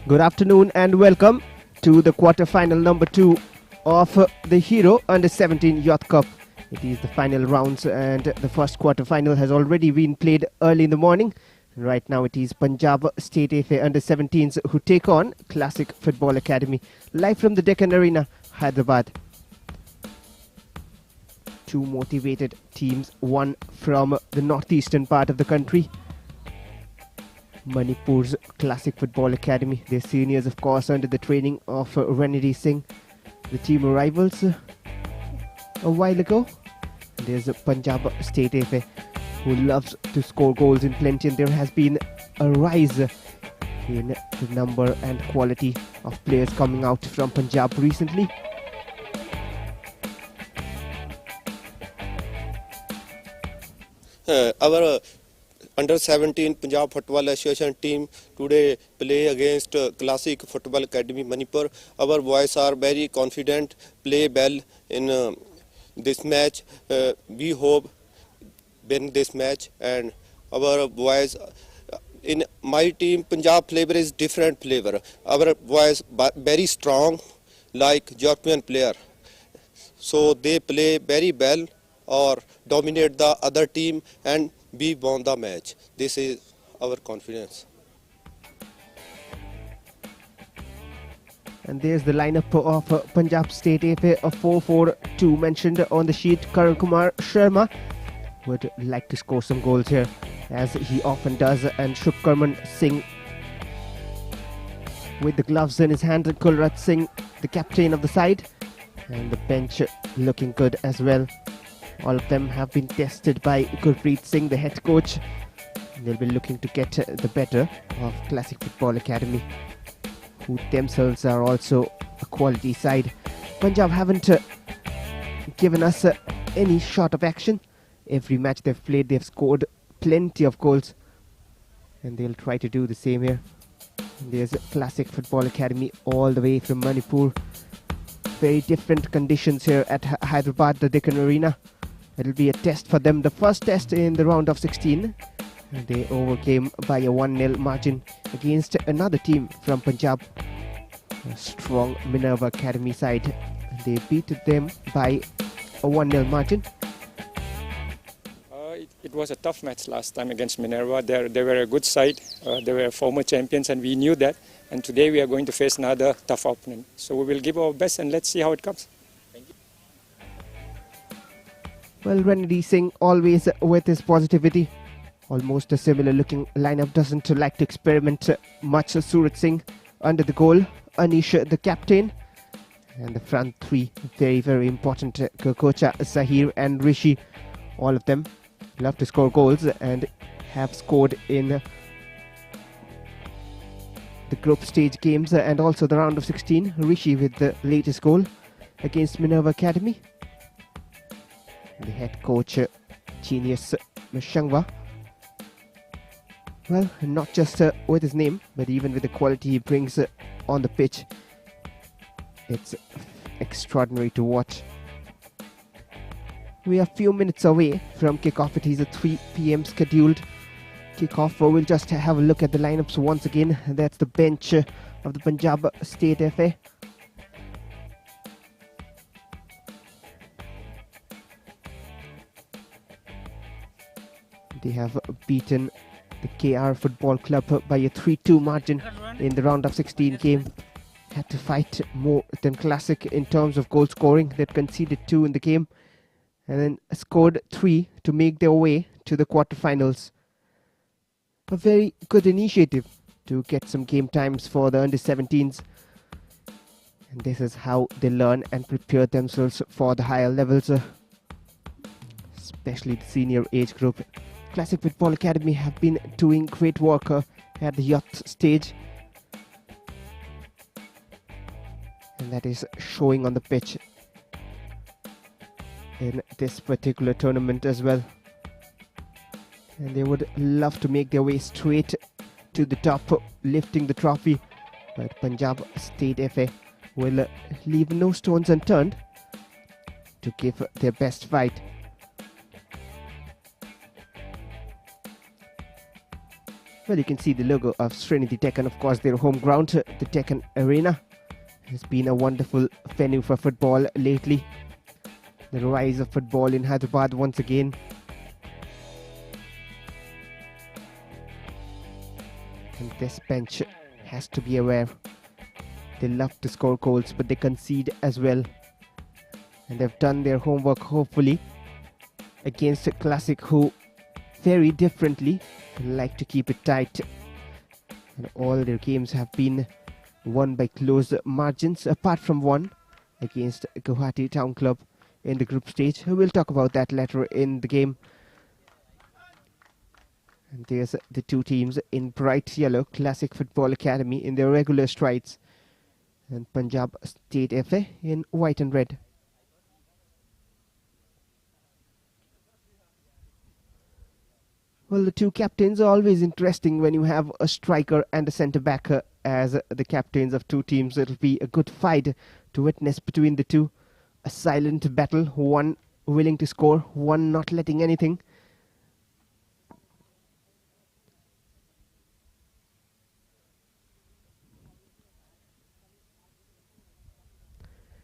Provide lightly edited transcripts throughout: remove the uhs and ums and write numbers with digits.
Good afternoon and welcome to the quarter-final number 2 of the Hero Under-17 Youth Cup. It is the final rounds and the first quarter-final has already been played early in the morning. Right now it is Punjab State FA Under-17s who take on Classic Football Academy. Live from the Deccan Arena, Hyderabad. Two motivated teams, one from the northeastern part of the country. Manipur's Classic Football Academy. Their seniors, of course, under the training of Ranidi Singh. The team rivals a while ago. There's Punjab State FA, who loves to score goals in plenty, and there has been a rise in the number and quality of players coming out from Punjab recently. Our Under-17 Punjab Football Association team today play against Classic Football Academy Manipur. Our boys are very confident, play well in this match. We hope win this match, and our boys in my team Punjab flavor is different flavor. Our boys very strong like European player, so they play very well or dominate the other team and we won the match. This is our confidence. And there's the lineup of Punjab State FA, a 4-4-2 mentioned on the sheet. Karan Kumar Sharma would like to score some goals here, as he often does, and Shubkarman Singh with the gloves in his hand, Kulrat Singh, the captain of the side, and the bench looking good as well. All of them have been tested by Gurpreet Singh, the head coach. They'll be looking to get the better of Classic Football Academy, who themselves are also a quality side. Punjab haven't given us any short of action. Every match they've played, they've scored plenty of goals, and they'll try to do the same here. There's Classic Football Academy all the way from Manipur. Very different conditions here at Hyderabad, the Deccan Arena. It'll be a test for them, the first test in the round of 16. They overcame by a 1-0 margin against another team from Punjab, a strong Minerva Academy side. They beat them by a 1-0 margin. It was a tough match last time against Minerva. They were a good side. They were former champions, and we knew that. And today we are going to face another tough opponent. So we will give our best and let's see how it comes. Well, Ranidi Singh always with his positivity. Almost a similar looking lineup, doesn't like to experiment much. Surat Singh under the goal, Anish the captain, and the front three, very, very important. Kokocha, Sahir and Rishi, all of them love to score goals and have scored in the group stage games and also the round of 16. Rishi with the latest goal against Minerva Academy. The head coach, Genius Mashangwa. Well, not just with his name, but even with the quality he brings on the pitch. It's extraordinary to watch. We are a few minutes away from kickoff. It is a 3 p.m. scheduled kickoff. We'll just have a look at the lineups once again. That's the bench of the Punjab State FA. They have beaten the KR Football Club by a 3-2 margin in the round of 16 game. Had to fight more than Classic in terms of goal scoring. They conceded 2 in the game and then scored 3 to make their way to the quarterfinals. A very good initiative to get some game times for the under-17s. And this is how they learn and prepare themselves for the higher levels, especially the senior age group. Classic Football Academy have been doing great work at the youth stage, and that is showing on the pitch in this particular tournament as well. And they would love to make their way straight to the top, lifting the trophy, but Punjab State FA will leave no stones unturned to give their best fight. Well, you can see the logo of Trinity Tech, and of course their home ground, the Deccan Arena, has been a wonderful venue for football lately. The rise of football in Hyderabad once again. And this bench has to be aware. They love to score goals, but they concede as well. And they've done their homework, hopefully, against a Classic who very differently like to keep it tight. And all their games have been won by close margins, apart from one against Guwahati Town Club in the group stage. We'll talk about that later in the game. And there's the two teams in bright yellow, Classic Football Academy in their regular strides, and Punjab State FA in white and red. Well, the two captains are always interesting when you have a striker and a centre-back as the captains of two teams. It'll be a good fight to witness between the two. A silent battle, one willing to score, one not letting anything.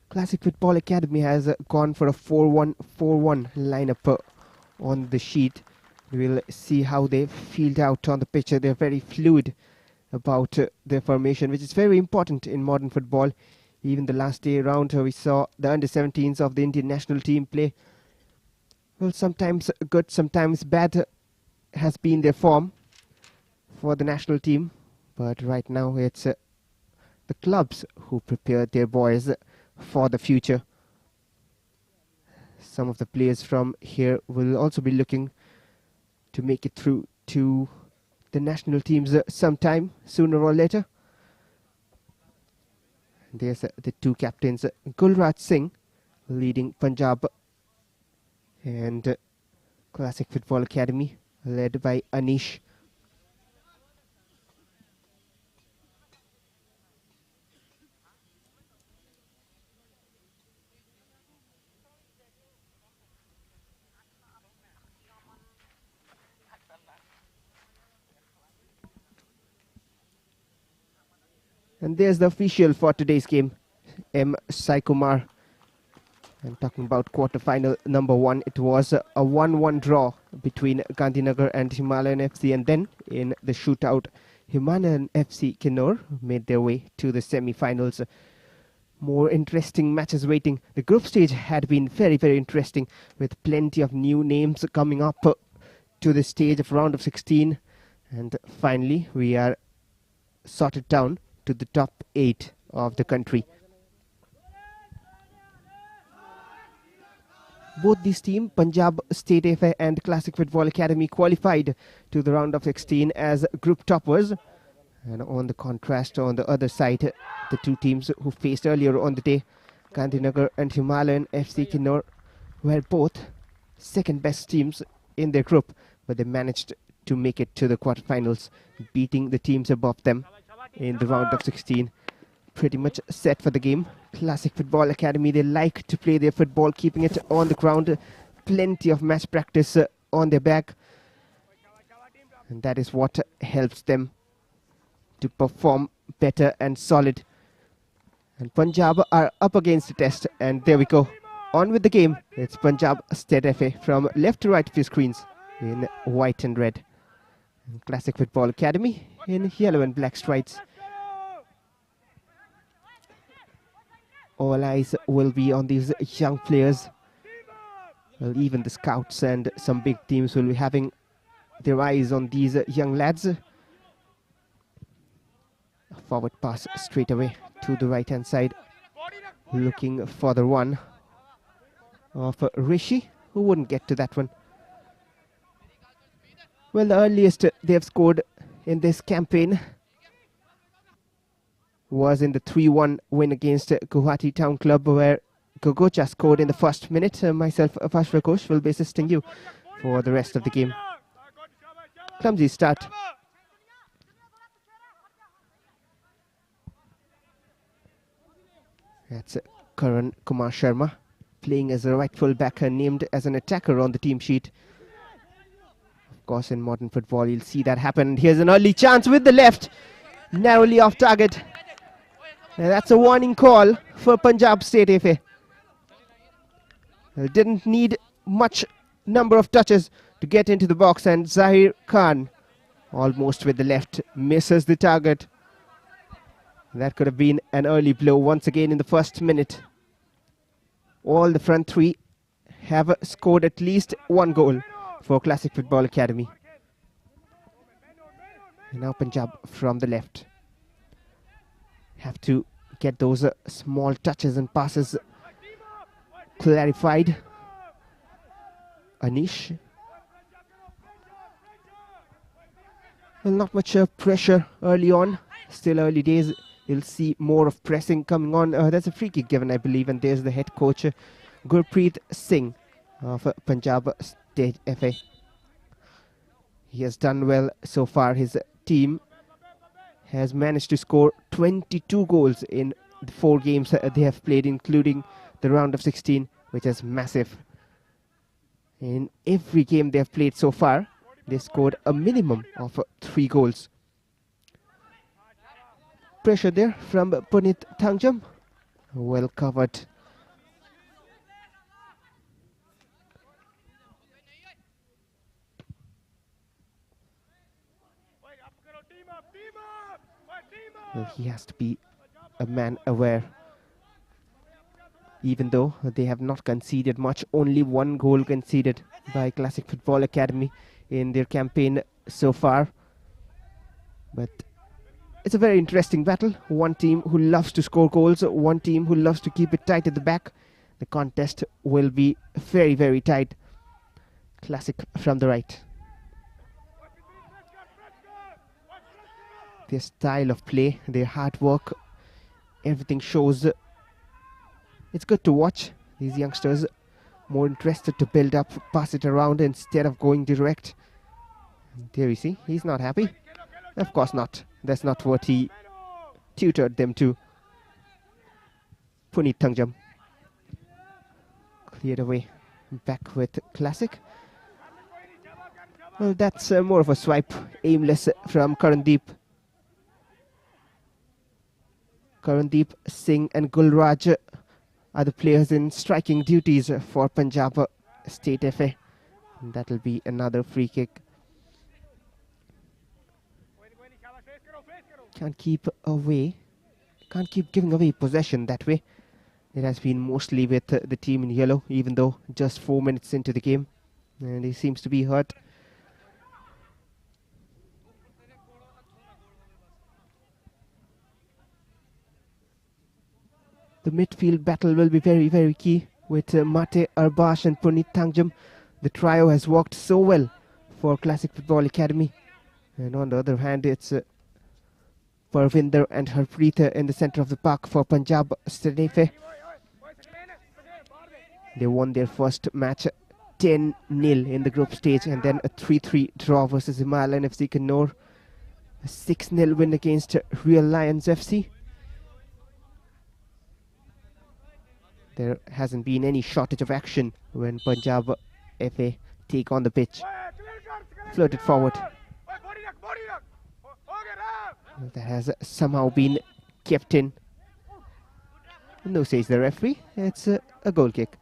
Classic Football Academy has gone for a 4-1-4-1 lineup on the sheet. We'll see how they field out on the pitch. They're very fluid about their formation, which is very important in modern football. Even the last day round, we saw the under-17s of the Indian national team play. Well, sometimes good, sometimes bad has been their form for the national team. But right now, it's the clubs who prepare their boys for the future. Some of the players from here will also be looking to make it through to the national teams sometime, sooner or later. There's the two captains, Gulraj Singh leading Punjab, and Classic Football Academy led by Anish. And there's the official for today's game, M. Sai Kumar. I'm talking about quarter-final number 1. It was a 1-1 draw between Gandhinagar and Himalayan FC, and then in the shootout, Himalayan FC Kinnaur made their way to the semi-finals. More interesting matches waiting. The group stage had been very, very interesting, with plenty of new names coming up to the stage of round of 16. And finally, we are sorted down to the top 8 of the country. Both these teams, Punjab State FA and Classic Football Academy, qualified to the round of 16 as group toppers. And on the contrast, on the other side, the two teams who faced earlier on the day, Gandhinagar and Himalayan FC Kinnaur, were both second best teams in their group, but they managed to make it to the quarterfinals, beating the teams above them in the round of 16. Pretty much set for the game. Classic Football Academy, they like to play their football, keeping it on the ground. Plenty of match practice on their back. And that is what helps them to perform better and solid. And Punjab are up against the test. And there we go. On with the game. It's Punjab State FA from left to right of your screens in white and red. And Classic Football Academy in yellow and black stripes. All eyes will be on these young players. Well, even the scouts and some big teams will be having their eyes on these young lads. A forward pass straight away to the right hand side, looking for the run of Rishi, who wouldn't get to that one. Well, the earliest they have scored in this campaign was in the 3-1 win against Guwahati Town Club, where Gogocha scored in the first minute. Myself, Afash Rakosh, will be assisting you for the rest of the game. Clumsy start. That's Karan Kumar Sharma playing as a right full back, named as an attacker on the team sheet. Of course, in modern football, you'll see that happen. Here's an early chance with the left, narrowly off target. And that's a warning call for Punjab State FA. Didn't need much number of touches to get into the box, and Zahir Khan, almost with the left, misses the target. That could have been an early blow once again in the first minute. All the front three have scored at least one goal for Classic Football Academy. And now Punjab from the left have to get those small touches and passes clarified. Anish. Well, not much pressure early on. Still early days. You'll see more of pressing coming on. There's a free kick given, I believe, and there's the head coach, Gurpreet Singh of Punjab State FA. He has done well so far. His team has managed to score 22 goals in the 4 games they have played, including the round of 16, which is massive. In every game they have played so far, they scored a minimum of 3 goals. Pressure there from Punit Thangjam. Well covered. Well, he has to be a man aware. Even though they have not conceded much, only 1 goal conceded by Classic Football Academy in their campaign so far. But it's a very interesting battle. One team who loves to score goals, one team who loves to keep it tight at the back. The contest will be very, very tight. Classic from the right. Their style of play, their hard work, everything shows. It's good to watch. These youngsters more interested to build up, pass it around instead of going direct. There you see, he's not happy. Of course not. That's not what he tutored them to. Punit Thangjam cleared away. Back with Classic. Well, that's more of a swipe. Aimless from Karandeep. Karandeep Singh and Gulraj are the players in striking duties for Punjab State FA. And that'll be another free kick. Can't keep giving away possession that way. It has been mostly with the team in yellow, even though just 4 minutes into the game. And he seems to be hurt. The midfield battle will be very, very key with Mate Arbash and Punit Thangjam. The trio has worked so well for Classic Football Academy. And on the other hand, it's Parvinder and Harpreet in the center of the park for Punjab State FA. They won their first match 10-0 in the group stage, and then a 3-3 draw versus Himalayan FC Kannur. A 6-0 win against Real Lions FC. There hasn't been any shortage of action when Punjab FA take on the pitch. Floated forward. That has somehow been kept in. No, says the referee. It's a goal kick.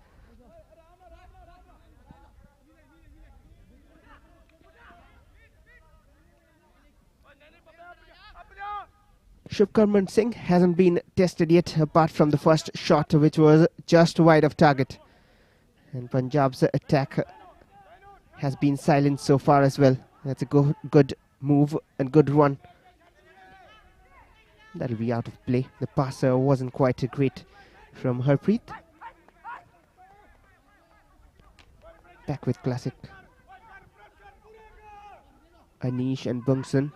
Shubkarman Singh hasn't been tested yet, apart from the first shot, which was just wide of target. And Punjab's attack has been silent so far as well. That's a good move and good run. That'll be out of play. The passer wasn't quite great from Harpreet. Back with Classic. Anish and Bungson.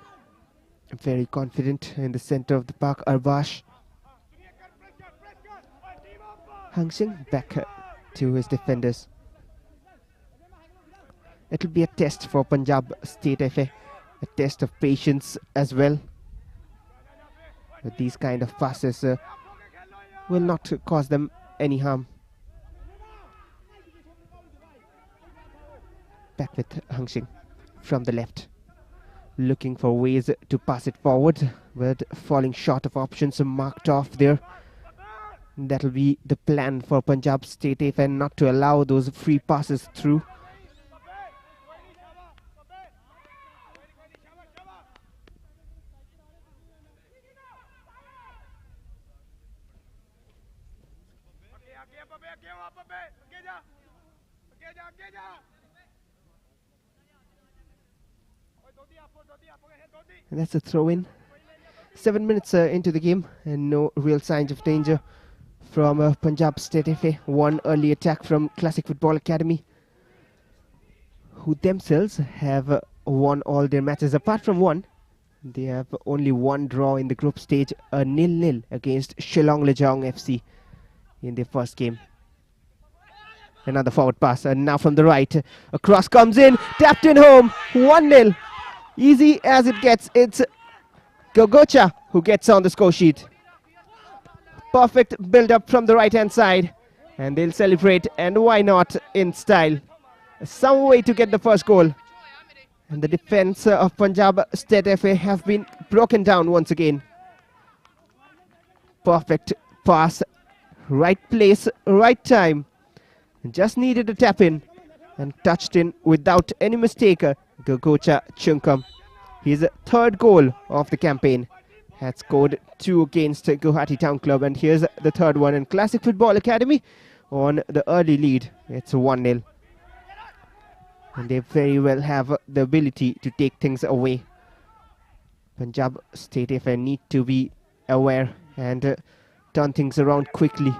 Very confident in the center of the park. Arbash. Hang Singh back to his defenders. It'll be a test for Punjab State FA. A test of patience as well. But these kind of passes will not cause them any harm. Back with Hang Singh. from the left. Looking for ways to pass it forward, but falling short of options marked off there. That'll be the plan for Punjab State FN, not to allow those free passes through. And that's a throw-in. 7 minutes into the game and no real signs of danger from Punjab State FA. One early attack from Classic Football Academy, who themselves have won all their matches apart from one. They have only one draw in the group stage, a 0-0 against Shillong Lejong FC in their first game. Another forward pass, and now from the right, a cross comes in, tapped in home, 1-0. Easy as it gets. It's Gogocha who gets on the score sheet. Perfect build-up from the right-hand side, and they'll celebrate, and why not, in style. Some way to get the first goal. And the defense of Punjab State FA have been broken down once again. Perfect pass, right place, right time. Just needed a tap in and touched in without any mistake. Gogocha Chungkam, his third goal of the campaign, had scored 2 against Guwahati Town Club, and here's the third one in Classic Football Academy on the early lead. It's 1-0. And they very well have the ability to take things away. Punjab State FA need to be aware and turn things around quickly.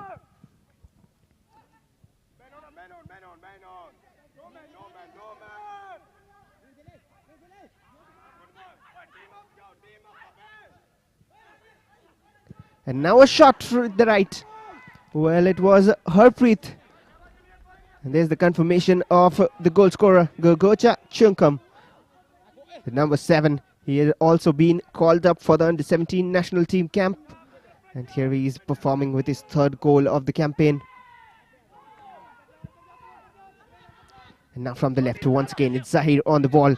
And now a shot through the right. Well, it was Harpreet. And there's the confirmation of the goal scorer, Gogocha Chungkam. The number 7. He had also been called up for the under-17 national team camp. And here he is performing with his third goal of the campaign. And now from the left, once again, it's Zahir on the ball.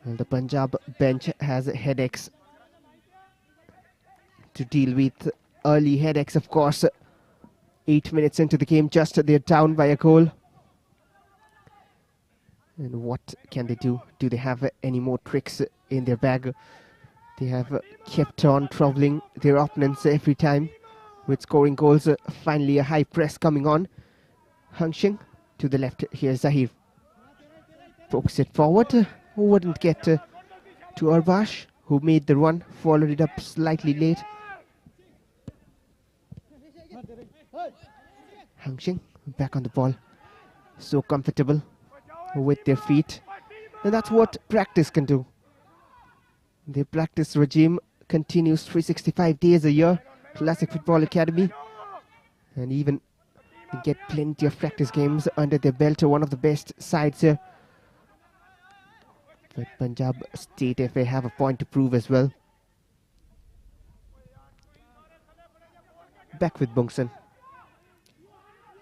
And the Punjab bench has headaches to deal with. Early headaches, of course. 8 minutes into the game, just they're down by a goal. And what can they do? Do they have any more tricks in their bag? They have kept on troubling their opponents every time with scoring goals. Finally, a high press coming on. Hung Shing to the left. Here's Zahir. Pokes it forward. Who wouldn't get to Arbash, who made the run, followed it up slightly late. Hung Shing back on the ball. So comfortable with their feet. And that's what practice can do. Their practice regime continues 365 days a year. Classic Football Academy. And even they get plenty of practice games under their belt. One of the best sides here. But Punjab State FA have a point to prove as well. Back with Bungsan.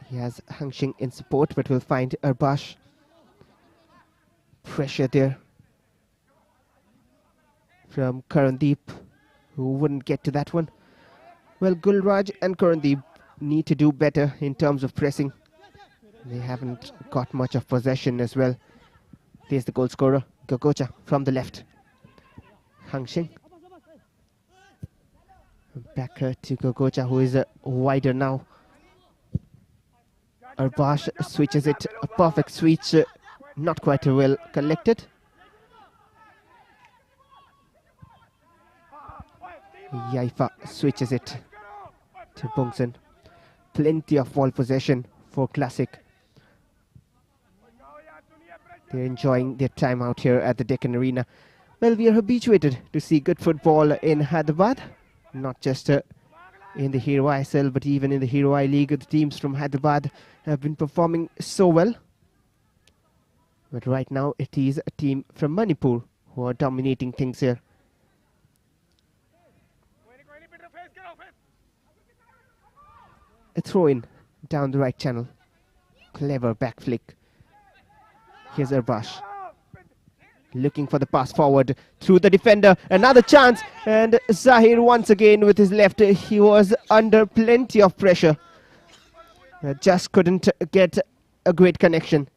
He has Hung Shing in support, but will find Arbash. Pressure there from Karandeep, who wouldn't get to that one. Well, Gulraj and Karandeep need to do better in terms of pressing. They haven't got much of possession as well. There's the goal scorer, Gogocha, from the left. Hung Shing. Back to Gogocha, who is wider now. Arbash switches it. A perfect switch. Not quite well collected. Yaifa switches it to Bungsan. Plenty of ball possession for Classic. They're enjoying their time out here at the Deccan Arena. Well, we are habituated to see good football in Hyderabad. Not just in the Hero ISL, but even in the Hero I League. The teams from Hyderabad have been performing so well. But right now, it is a team from Manipur who are dominating things here. A throw-in down the right channel. Clever back flick. Here's Arbash. Looking for the pass forward through the defender. Another chance. And Zahir once again with his left. He was under plenty of pressure. Just couldn't get a great connection.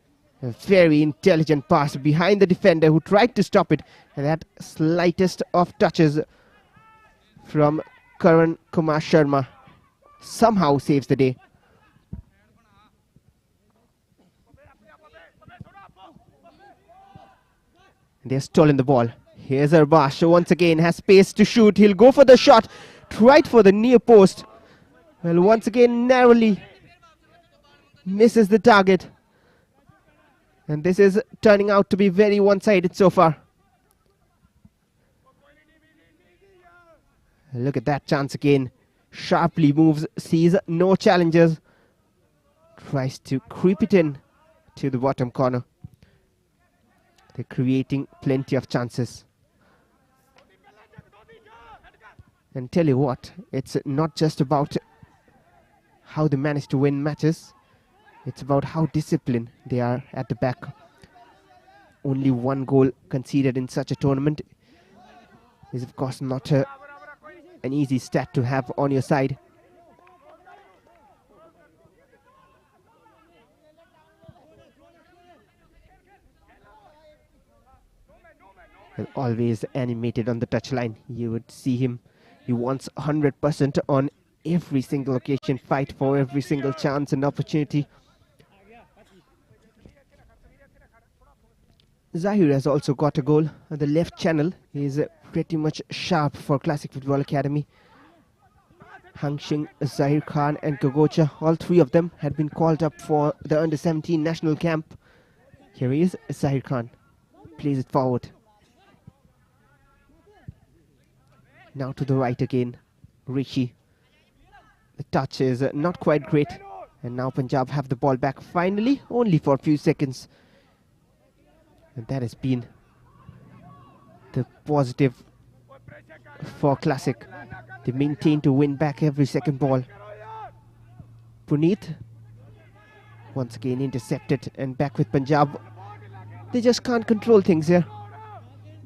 A very intelligent pass behind the defender who tried to stop it. And that slightest of touches from Karan Kumar Sharma somehow saves the day. They've stolen the ball. Here's Arbash once again, has space to shoot. He'll go for the shot. Tried for the near post. Well, once again, narrowly misses the target. And this is turning out to be very one-sided so far. Look at that chance again. Sharply moves, sees no challengers. Tries to creep it in to the bottom corner. They're creating plenty of chances. And tell you what, it's not just about how they manage to win matches. It's about how disciplined they are at the back. Only one goal conceded in such a tournament is of course not an easy stat to have on your side. And always animated on the touchline. You would see him. He wants 100% on every single occasion, fight for every single chance and opportunity. Zahir has also got a goal on the left channel. He is pretty much sharp for Classic Football Academy. Hangshing, Zahir Khan and Gogocha, all three of them had been called up for the under-17 national camp. Here he is, Zahir Khan. Plays it forward. Now to the right again, Rishi. The touch is not quite great. And now Punjab have the ball back finally, only for a few seconds. And that has been the positive for Classic. They maintain to win back every second ball. Puneet, once again intercepted and back with Punjab. They just can't control things here.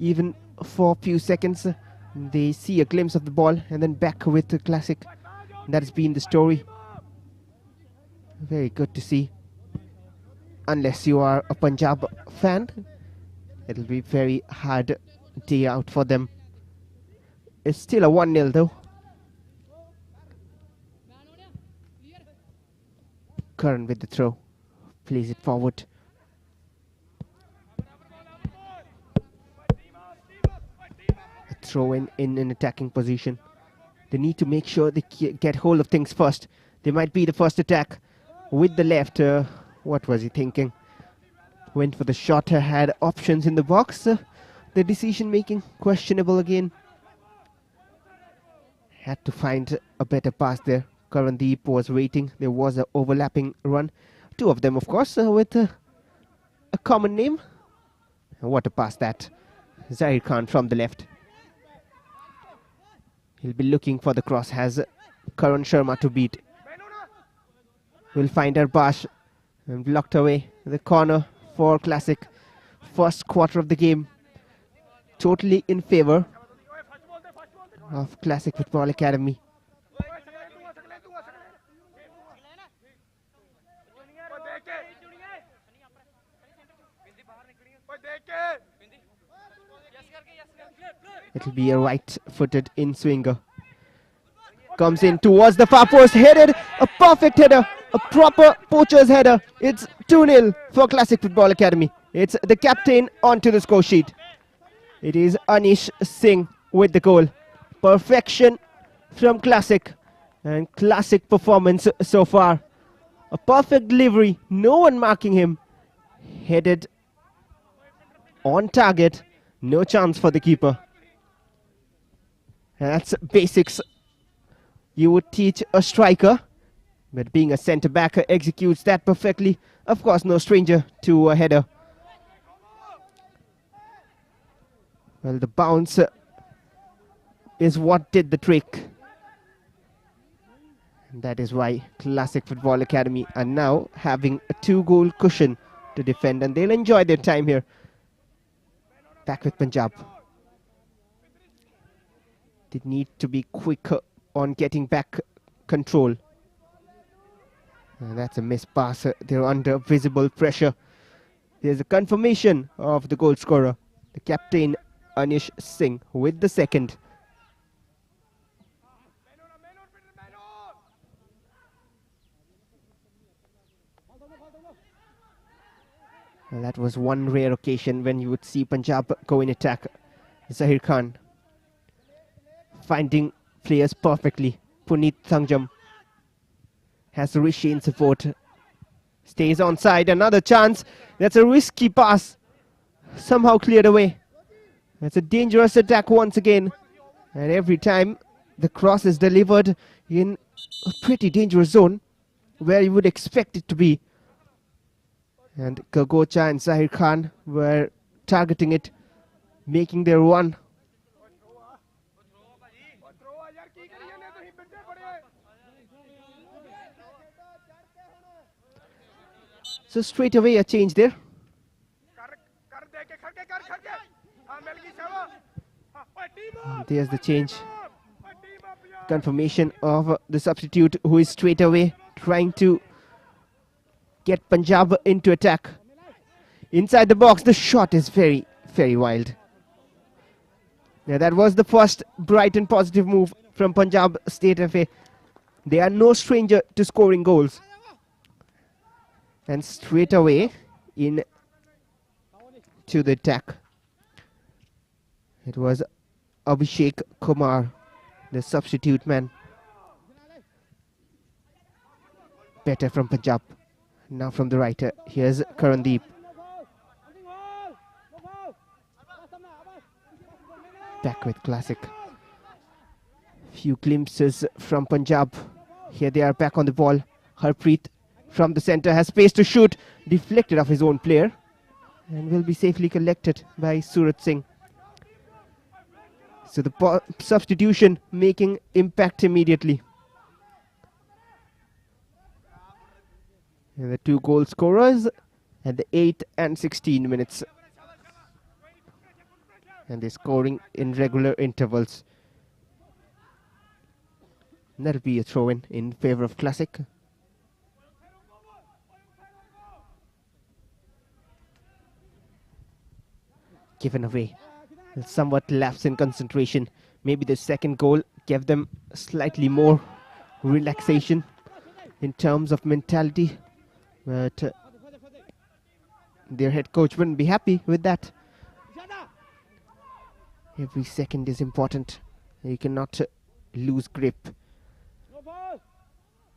Even for a few seconds, they see a glimpse of the ball and then back with the Classic. That has been the story. Very good to see. Unless you are a Punjab fan, it'll be very hard day out for them. It's still a 1-0 though. Karan with the throw. Plays it forward. A throw in an attacking position. They need to make sure they get hold of things first. They might be the first attack with the left. What was he thinking? Went for the shot, had options in the box. The decision making questionable again. Had to find a better pass there. Karandeep was waiting. There was an overlapping run. Two of them, of course, with a common name. What a pass that. Zahir Khan from the left. He'll be looking for the cross. Has Karan Sharma to beat. Will find Arbash. And blocked away the corner for Classic. First quarter of the game. Totally in favor of Classic Football Academy. It'll be a right-footed in-swinger. Comes in towards the far post, headed, a perfect header, a proper poacher's header. It's 2-0 for Classic Football Academy. It's the captain onto the score sheet. It is Anish Singh with the goal. Perfection from Classic, and Classic performance so far. A perfect delivery, no one marking him. Headed on target, no chance for the keeper. That's basics you would teach a striker, but being a centre-back executes that perfectly. Of course, no stranger to a header. Well, the bounce is what did the trick. And that is why Classic Football Academy are now having a 2-goal cushion to defend, and they'll enjoy their time here. Back with Punjab. They need to be quicker on getting back control. And that's a missed pass. They're under visible pressure. There's a confirmation of the goal scorer, the captain Anish Singh, with the second. Well, that was one rare occasion when you would see Punjab go in attack. Zahir Khan finding players perfectly. Puneet Thangjam has Rishi in support. Stays onside. Another chance. That's a risky pass. Somehow cleared away. That's a dangerous attack once again. And every time the cross is delivered in a pretty dangerous zone where you would expect it to be. And Kagocha and Zahir Khan were targeting it, making their run. So straight away a change there. And there's the change. Confirmation of the substitute, who is straight away trying to get Punjab into attack. Inside the box, the shot is very, very wild. Now that was the first bright and positive move from Punjab State FA. They are no stranger to scoring goals. And straight away in to the attack. It was Abhishek Kumar, the substitute man. Better from Punjab. Now from the right, here's Karandeep. Back with Classic. Few glimpses from Punjab. Here they are back on the ball. Harpreet from the center has space to shoot. Deflected off his own player. And will be safely collected by Surat Singh. So the substitution making impact immediately. And the 2 goal scorers at the 8 and 16 minutes. And they're scoring in regular intervals. And that'll be a throw-in in favor of Classic. Given away. Somewhat lapse in concentration. Maybe the second goal gave them slightly more relaxation in terms of mentality. But their head coach wouldn't be happy with that. Every second is important. You cannot lose grip.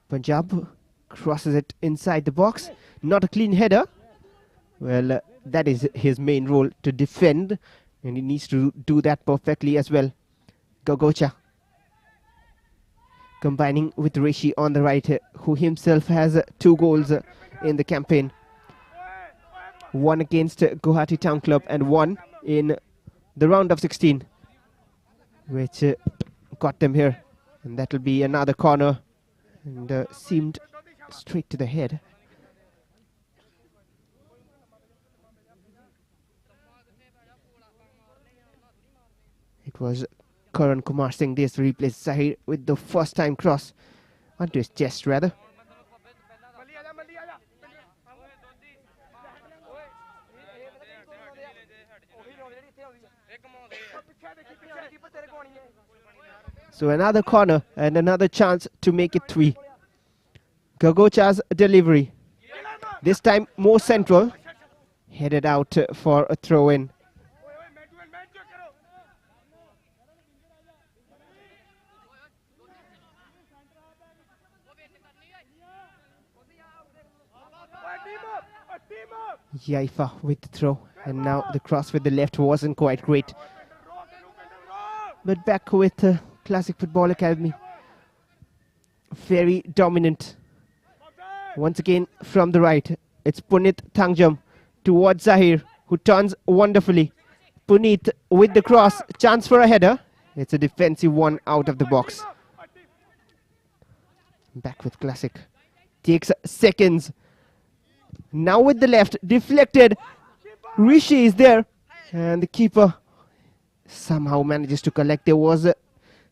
Punjab crosses it inside the box. Not a clean header. Well, that is his main role, to defend. And he needs to do that perfectly as well. Gogocha combining with Rishi on the right, who himself has 2 goals in the campaign. 1 against Guwahati Town Club and 1 in the round of 16, which got them here. And that'll be another corner, and seemed straight to the head. It was Karan Kumar Singh there to replace Zahir with the first time cross onto his chest rather. So another corner and another chance to make it 3. Gagocha's delivery. This time more central. Headed out for a throw-in. Yaifa with the throw, and now the cross with the left wasn't quite great. But back with Classic Football Academy. Very dominant. Once again from the right, it's Puneet Thangjam towards Zahir, who turns wonderfully. Puneet with the cross, chance for a header. It's a defensive one out of the box. Back with Classic. Takes seconds. Now with the left. Deflected. Rishi is there. And the keeper somehow manages to collect. There was a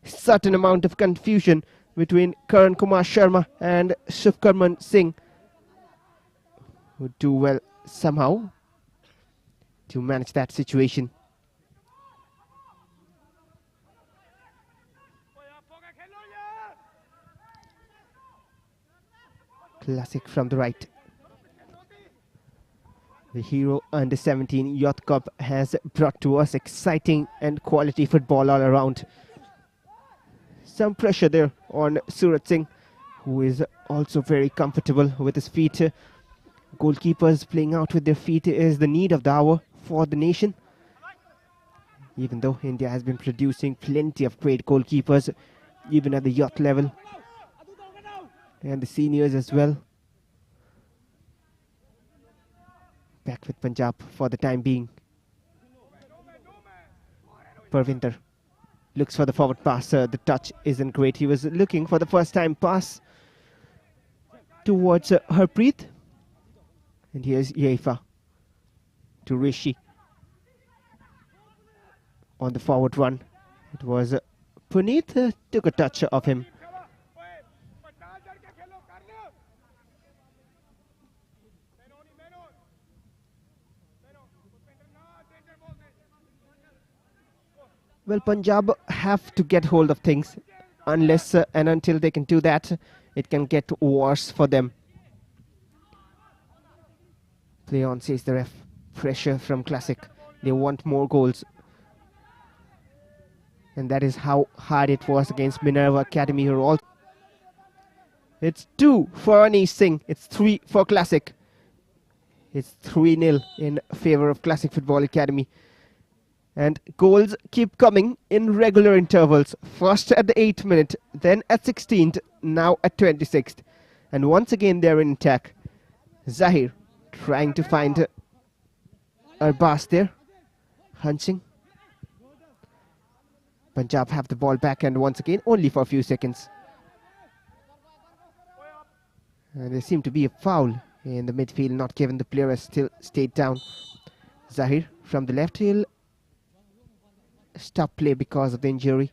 certain amount of confusion between Karan Kumar Sharma and Shubkarman Singh, who do well somehow to manage that situation. Classic from the right. The Hero Under-17 Youth Cup has brought to us exciting and quality football all around. Some pressure there on Surat Singh, who is also very comfortable with his feet. Goalkeepers playing out with their feet is the need of the hour for the nation. Even though India has been producing plenty of great goalkeepers, even at the youth level, and the seniors as well. Back with Punjab for the time being. Parvinder looks for the forward pass. The touch isn't great. He was looking for the first time pass towards Harpreet. And here's Yaifa to Rishi. On the forward run, it was Puneet took a touch of him. Well, Punjab have to get hold of things. Unless and until they can do that, it can get worse for them. Play on, says the ref. Pressure from Classic. They want more goals. And that is how hard it was against Minerva Academy. It's 2 for Anish Singh. It's 3 for Classic. It's 3-0 in favor of Classic Football Academy. And goals keep coming in regular intervals. First at the 8th minute, then at 16th, now at 26th. And once again they're in attack. Zahir trying to find Arbas there. Hunching. Punjab have the ball back, and once again only for a few seconds. And there seemed to be a foul in the midfield, not given. The player has still stayed down. Zahir from the left, he'll stop play because of the injury.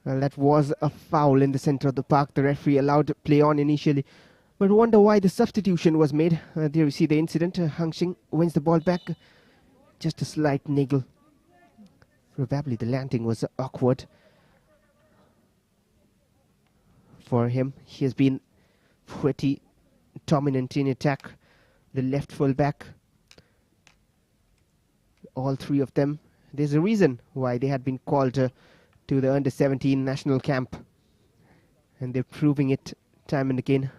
Well, that was a foul in the center of the park. The referee allowed play on initially, but wonder why the substitution was made. There you see the incident. Hang Sing wins the ball back. Just a slight niggle. Probably the landing was awkward for him. He has been pretty dominant in attack. The left full back, all three of them. There's a reason why they had been called to the Under-17 national camp, and they're proving it time and again.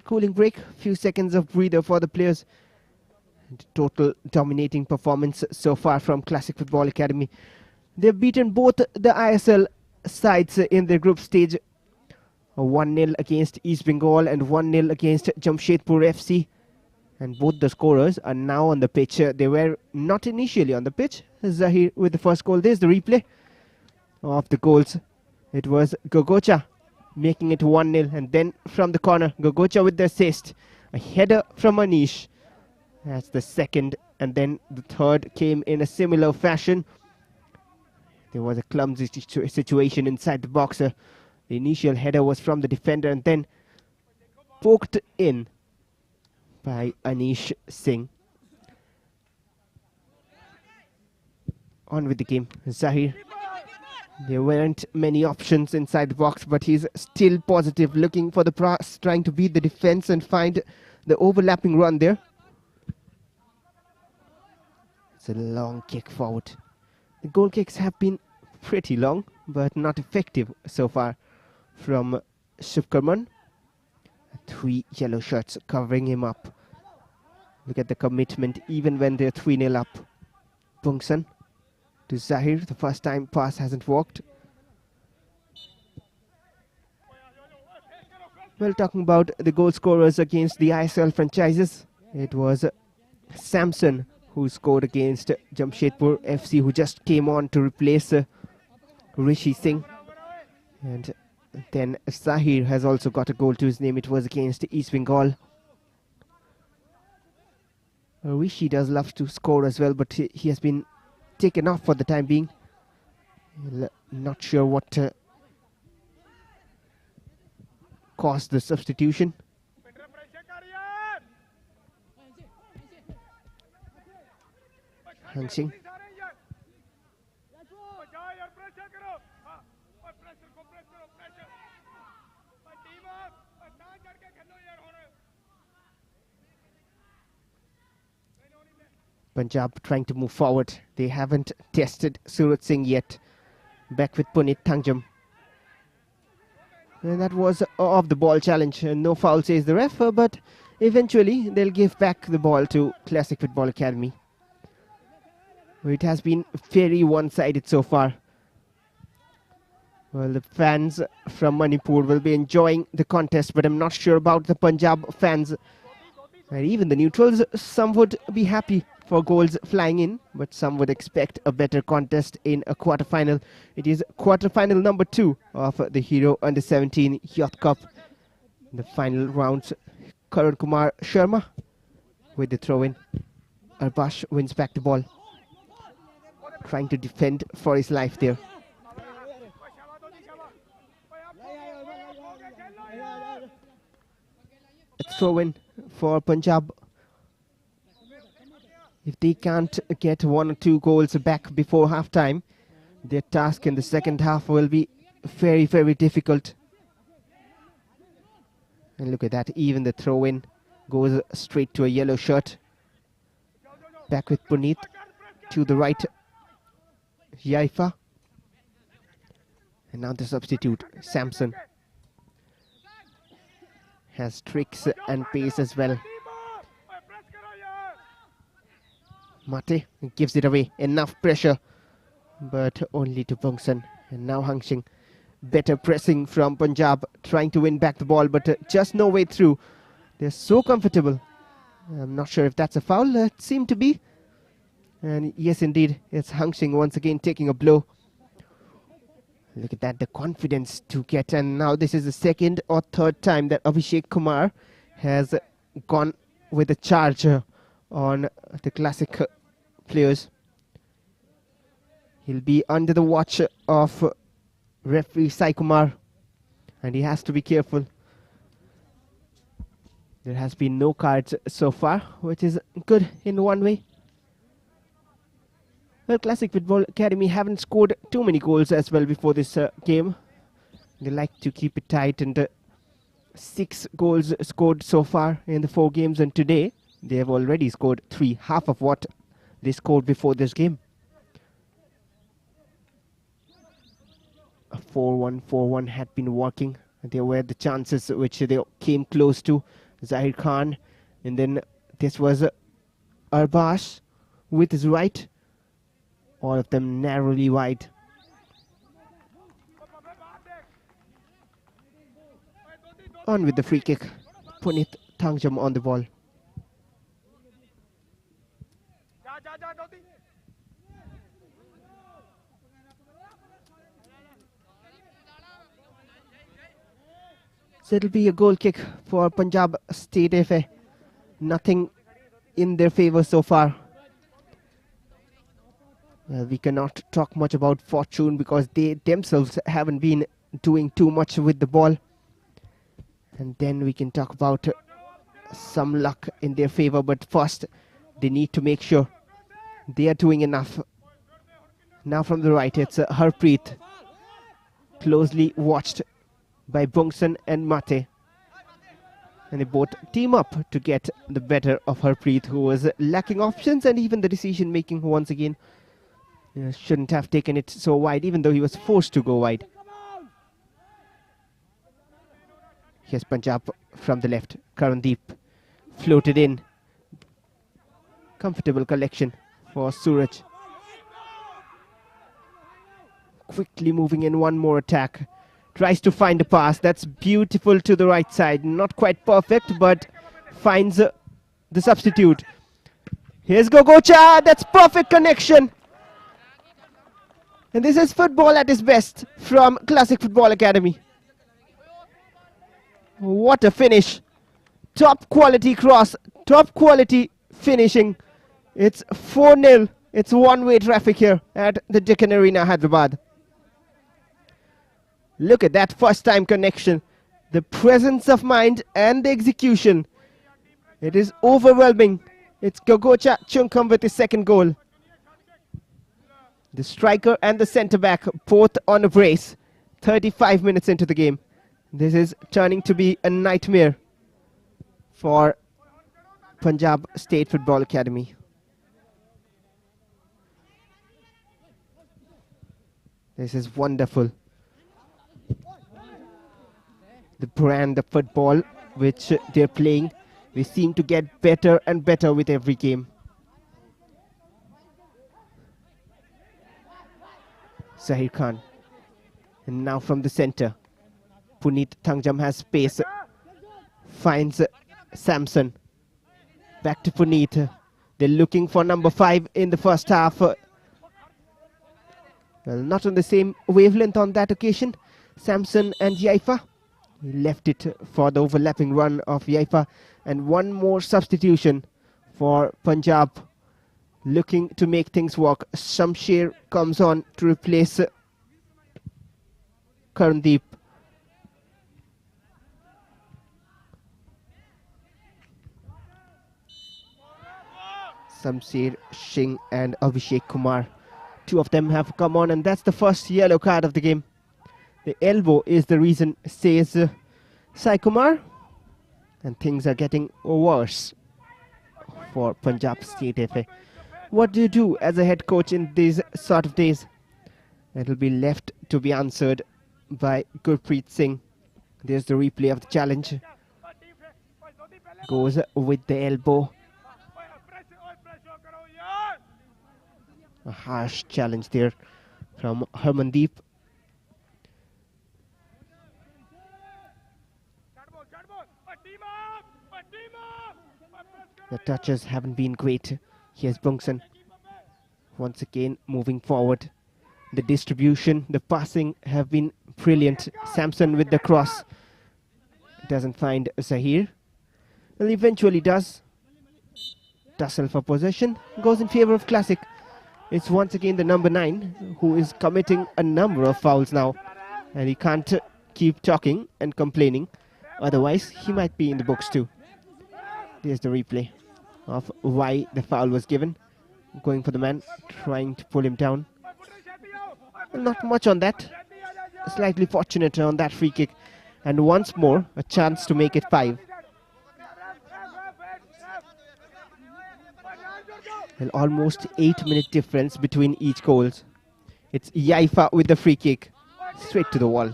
Cooling break, few seconds of breather for the players. And total dominating performance so far from Classic Football Academy. They've beaten both the ISL sides in their group stage. 1-0 against East Bengal and 1-0 against Jamshedpur FC. And both the scorers are now on the pitch. They were not initially on the pitch. Zahir with the first goal. There's the replay of the goals. It was Gogocha making it 1-0. And then from the corner, Gogocha with the assist. A header from Anish. That's the second. And then the third came in a similar fashion. There was a clumsy situation inside the box. The initial header was from the defender and then poked in by Anish Singh. On with the game. Zahir. There weren't many options inside the box, but he's still positive, looking for the pass, trying to beat the defense and find the overlapping run there. It's a long kick forward. The goal kicks have been pretty long, but not effective so far from Shubkarman. 3 yellow shirts covering him up. Look at the commitment even when they're 3-0 up. Bungsan to Zahir. The first time pass hasn't worked. Well, talking about the goal scorers against the ISL franchises, it was Samson who scored against Jamshedpur FC, who just came on to replace Rishi Singh. And then Sahir has also got a goal to his name. It was against East Bengal. Rishi does love to score as well, but he has been taken off for the time being. Not sure what caused the substitution. Hansing. Punjab trying to move forward. They haven't tested Surat Singh yet. Back with Punit Thangjam. And that was off the ball challenge. No foul says the ref, but eventually they'll give back the ball to Classic Football Academy. It has been very one-sided so far. Well, the fans from Manipur will be enjoying the contest, but I'm not sure about the Punjab fans. And even the neutrals, some would be happy for goals flying in, but some would expect a better contest in a quarter-final. It is quarter-final number 2 of the Hero Under-17 Youth Cup. The final rounds, Karan Kumar Sharma with the throw-in. Arbash wins back the ball, trying to defend for his life there. A throw-in for Punjab. If they can't get 1 or 2 goals back before half-time, their task in the second half will be very, very difficult. And look at that, even the throw-in goes straight to a yellow shirt. Back with Puneet, to the right, Yaifa. And now the substitute, Samson. Has tricks and pace as well. Mate gives it away. Enough pressure, but only to Bungsan. And now Hangshing. Better pressing from Punjab, trying to win back the ball, but just no way through. They're so comfortable. I'm not sure if that's a foul. It seemed to be. And yes, indeed, it's Hangshing once again taking a blow. Look at that, the confidence to get. And now this is the second or third time that Abhishek Kumar has gone with a charge on the Classic players. He'll be under the watch of referee Sai Kumar, and he has to be careful. There has been no cards so far, which is good in one way. Well, Classic Football Academy haven't scored too many goals as well before this game. They like to keep it tight, and 6 goals scored so far in the 4 games, and today they have already scored 3, half of what they scored before this game. A 4-1, 4-1 had been working. There were the chances which they came close to. Zahir Khan, and then this was Arbash with his right. All of them narrowly wide. On with the free kick. Punit Thangjam on the ball. So it'll be a goal kick for Punjab State FA. Nothing in their favour so far. We cannot talk much about fortune because they themselves haven't been doing too much with the ball. And then we can talk about some luck in their favour, but first they need to make sure they are doing enough. Now from the right, it's Harpreet, closely watched by Bungsan and Mate. And they both team up to get the better of Harpreet, who was lacking options and even the decision making once again. Shouldn't have taken it so wide, even though he was forced to go wide. Here's Punjab from the left. Karandeep floated in. Comfortable collection for Suraj. Quickly moving in one more attack. Tries to find a pass. That's beautiful to the right side. Not quite perfect, but finds the substitute. Here's Gogocha. That's perfect connection. And this is football at its best from Classic Football Academy. What a finish. Top quality cross. Top quality finishing. It's 4-0. It's one-way traffic here at the Deccan Arena, Hyderabad. Look at that first-time connection. The presence of mind and the execution. It is overwhelming. It's Gogocha Chungkam with his second goal. The striker and the centre-back both on a brace. 35 minutes into the game. This is turning to be a nightmare for Punjab State Football Academy. This is wonderful. The brand of football which they're playing, they seem to get better and better with every game. Zahir Khan. And now from the center, Puneet Thangjam has space. Finds Samson. Back to Puneet. They're looking for number 5 in the first half. Well, not on the same wavelength on that occasion. Samson and Yaifa. He left it for the overlapping run of Yaifa. And one more substitution for Punjab. Looking to make things work. Shamsher comes on to replace Karandeep. Shamsher Singh and Abhishek Kumar. Two of them have come on, and that's the first yellow card of the game. The elbow is the reason, says Sai Kumar. And things are getting worse for Punjab State FA. What do you do as a head coach in these sort of days? It will be left to be answered by Gurpreet Singh. There's the replay of the challenge. Goes with the elbow. A harsh challenge there from Harmandeep. The touches haven't been great. Here's Bungson. Once again moving forward. The distribution, the passing have been brilliant. Samson with the cross. Doesn't find Zahir. Well, eventually does. Tussle for possession. Goes in favor of Classic. It's once again the number 9 who is committing a number of fouls now. And he can't keep talking and complaining. Otherwise, he might be in the books too. There's the replay of why the foul was given. Going for the man, trying to pull him down. Not much on that. Slightly fortunate on that free kick. And once more, a chance to make it 5. Well, almost 8-minute difference between each goals. It's Yaifa with the free kick. Straight to the wall.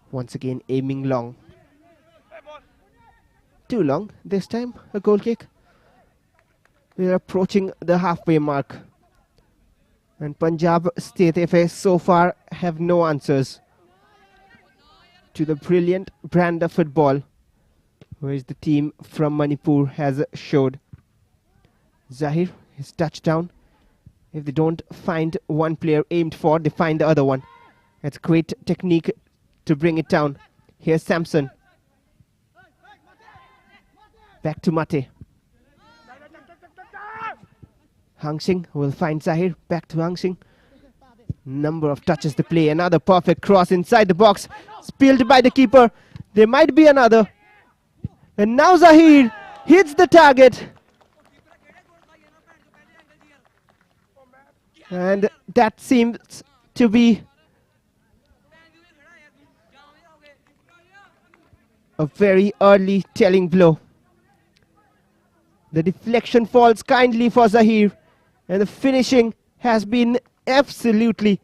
Once again aiming long. Too long this time, a goal kick. We are approaching the halfway mark. And Punjab State FA so far have no answers to the brilliant brand of football which the team from Manipur has showed. Zahir, his touchdown. If they don't find one player aimed for, they find the other one. That's great technique to bring it down. Here's Samson. Back to Mate. Hang Sing will find Zahir. Back to Hang Sing. Number of touches to play. Another perfect cross inside the box. Spilled by the keeper. There might be another. And now Zahir hits the target. And that seems to be a very early telling blow. The deflection falls kindly for Zahir. And the finishing has been absolutely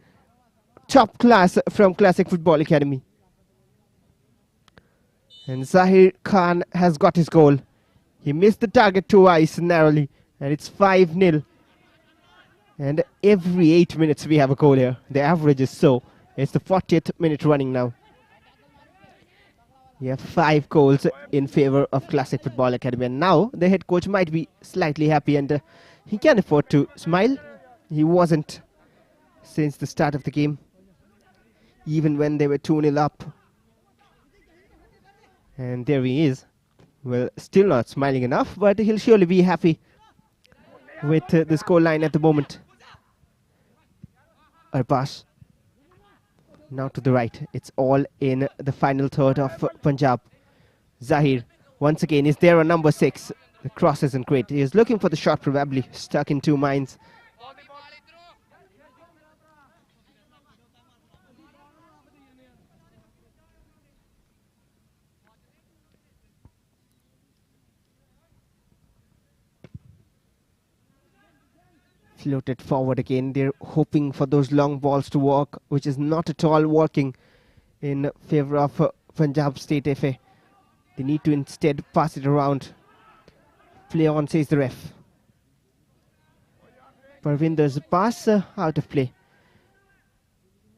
top class from Classic Football Academy. And Zahir Khan has got his goal. He missed the target twice narrowly. And it's 5-0. And every 8 minutes we have a goal here. The average is so. It's the 40th minute running now. We have 5 goals in favor of Classic Football Academy. And now the head coach might be slightly happy, and he can afford to smile. He wasn't since the start of the game, even when they were 2-0 up. And there he is. Well, still not smiling enough, but he'll surely be happy with the scoreline at the moment. Arbas. Now to the right. It's all in the final third of Punjab. Zahir. Once again, is there a number 6? The cross isn't great. He is looking for the shot, probably stuck in 2 minds. Floated forward again. They're hoping for those long balls to work, which is not at all working in favor of Punjab State FA. They need to instead pass it around. Play on, says the ref. Parvinder's pass out of play.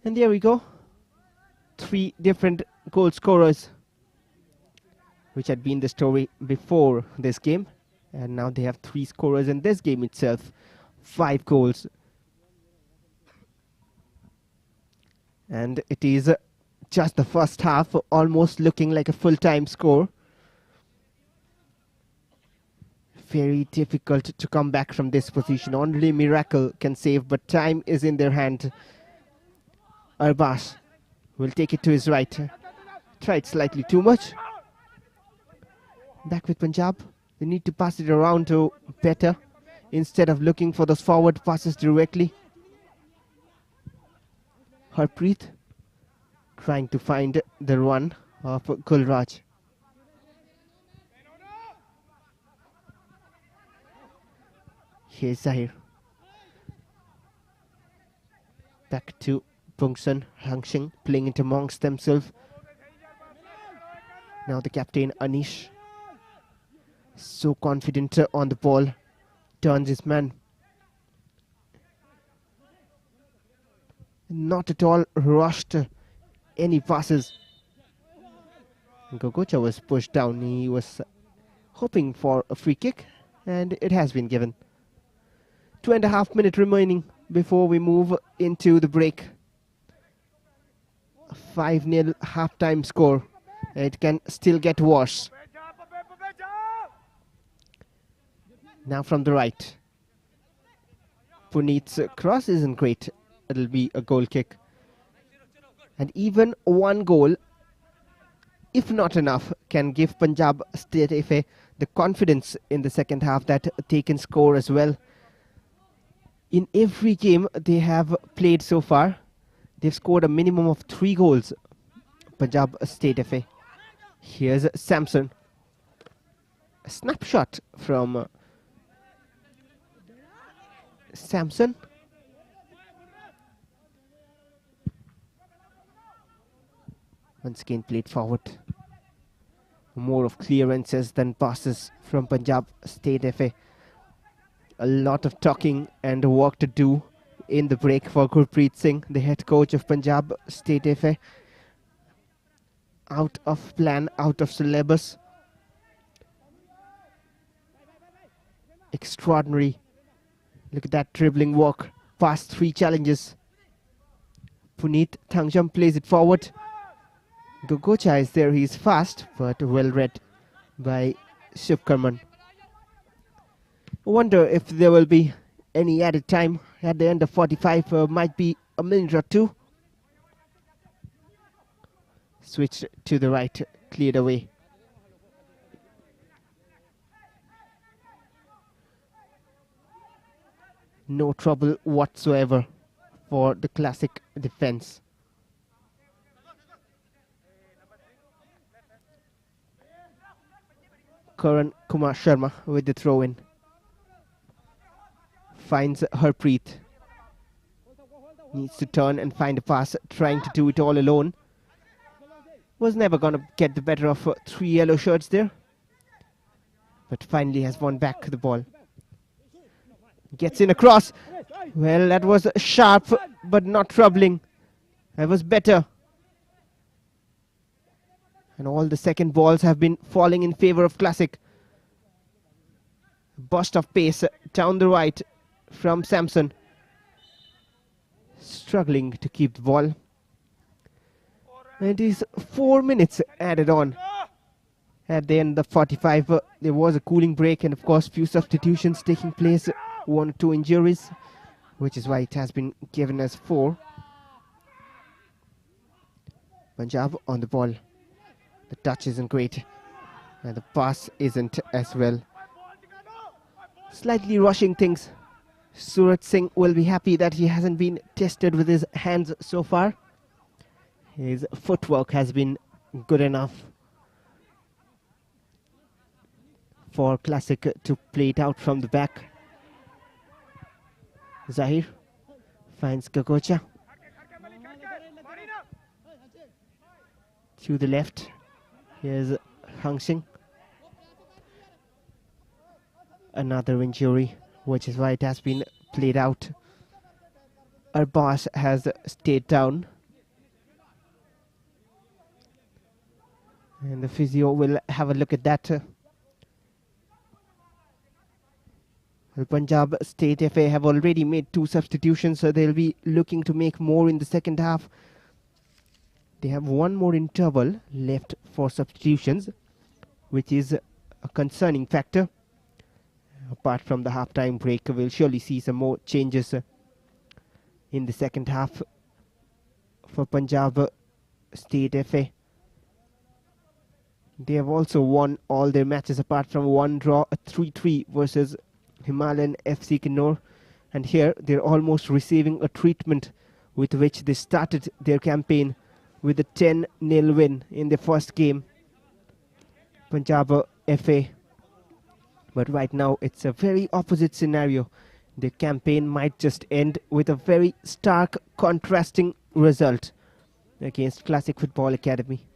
And there we go. 3 different goal scorers, which had been the story before this game. And now they have 3 scorers in this game itself. 5 goals. And it is just the first half, almost looking like a full-time score. Very difficult to come back from this position. Only miracle can save, but time is in their hand. Arbas will take it to his right. Tried slightly too much. Back with Punjab. They need to pass it around to better, instead of looking for those forward passes directly. Harpreet trying to find the run of Kulraj. Here's Zahir. Back to Pungsan, Hangsheng playing it amongst themselves. Now the captain Anish, so confident on the ball, turns his man. Not at all rushed any passes. Gogocha was pushed down. He was hoping for a free kick, and it has been given. 2.5 minutes remaining before we move into the break. A 5-0 halftime score. It can still get worse. Now from the right. Puneet's cross isn't great. It'll be a goal kick. And even 1 goal, if not enough, can give Punjab State FA the confidence in the second half that they can score as well. In every game they have played so far, they've scored a minimum of 3 goals. Punjab State FA. Here's Samson. A snapshot from Samson. Once again played forward. More of clearances than passes from Punjab State FA. A lot of talking and work to do in the break for Gurpreet Singh, the head coach of Punjab State FA. Out of plan, out of syllabus. Extraordinary. Look at that dribbling work. Past 3 challenges. Puneet Thangjam plays it forward. Gogocha is there. He's fast, but well read by Shubkarman. Wonder if there will be any added time at the end of 45. Might be a minute or 2. Switched to the right, cleared away. No trouble whatsoever for the Classic defense. Karan Kumar Sharma with the throw in. Finds Harpreet. Needs to turn and find a pass, trying to do it all alone. Was never going to get the better of 3 yellow shirts there. But finally has won back the ball. Gets in across. Well, that was sharp but not troubling. That was better. And all the second balls have been falling in favor of Classic. Burst of pace down the right from Samson. Struggling to keep the ball. It is 4 minutes added on. At the end of 45, there was a cooling break and of course few substitutions taking place. 1 or 2 injuries, which is why it has been given as 4. Punjab on the ball. The touch isn't great. And the pass isn't as well. Slightly rushing things. Surat Singh will be happy that he hasn't been tested with his hands so far. His footwork has been good enough for Classic to play it out from the back. Zahir finds Gagocha to the left. Here's Hang Singh. Another injury, which is why it has been played out. Arbas has stayed down. And the physio will have a look at that. Well, Punjab State FA have already made 2 substitutions, so they'll be looking to make more in the second half. They have 1 more interval left for substitutions, which is a concerning factor. Apart from the half-time break, we'll surely see some more changes in the second half for Punjab State FA. They have also won all their matches apart from 1 draw, a 3-3 versus Himalayan FC Kinnaur. And here they're almost receiving a treatment with which they started their campaign with a 10-0 win in their first game. Punjab FA. But right now it's a very opposite scenario. The campaign might just end with a very stark, contrasting result against Classic Football Academy.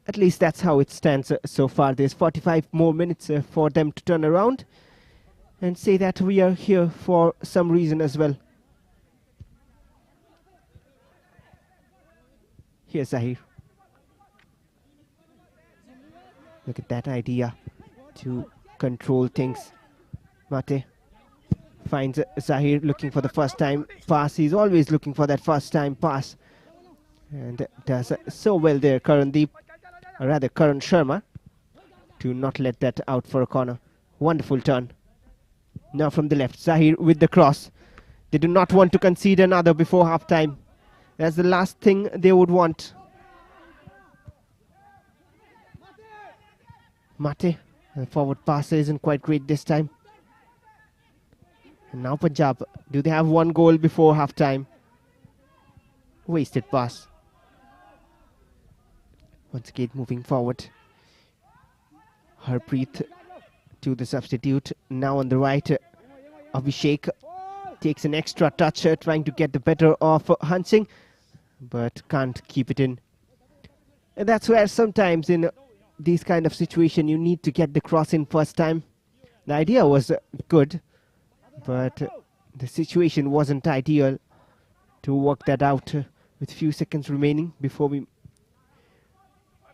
At least that's how it stands so far. There's 45 more minutes for them to turn around and say that we are here for some reason as well. Here's Zahir. Look at that idea to control things. Mate finds Zahir looking for the first time pass. He's always looking for that first time pass. And does so well there, Karan Sharma, to not let that out for a corner. Wonderful turn. Now from the left, Zahir with the cross. They do not want to concede another before half-time. That's the last thing they would want. Mate, the forward pass isn't quite great this time. And now Punjab, do they have 1 goal before half-time? Wasted pass. Once again moving forward. Harpreet to the substitute. Now on the right, Abhishek takes an extra touch, trying to get the better of Hansing, but can't keep it in. And that's where sometimes in these kind of situation you need to get the cross in first time. The idea was good, but the situation wasn't ideal to work that out with few seconds remaining before we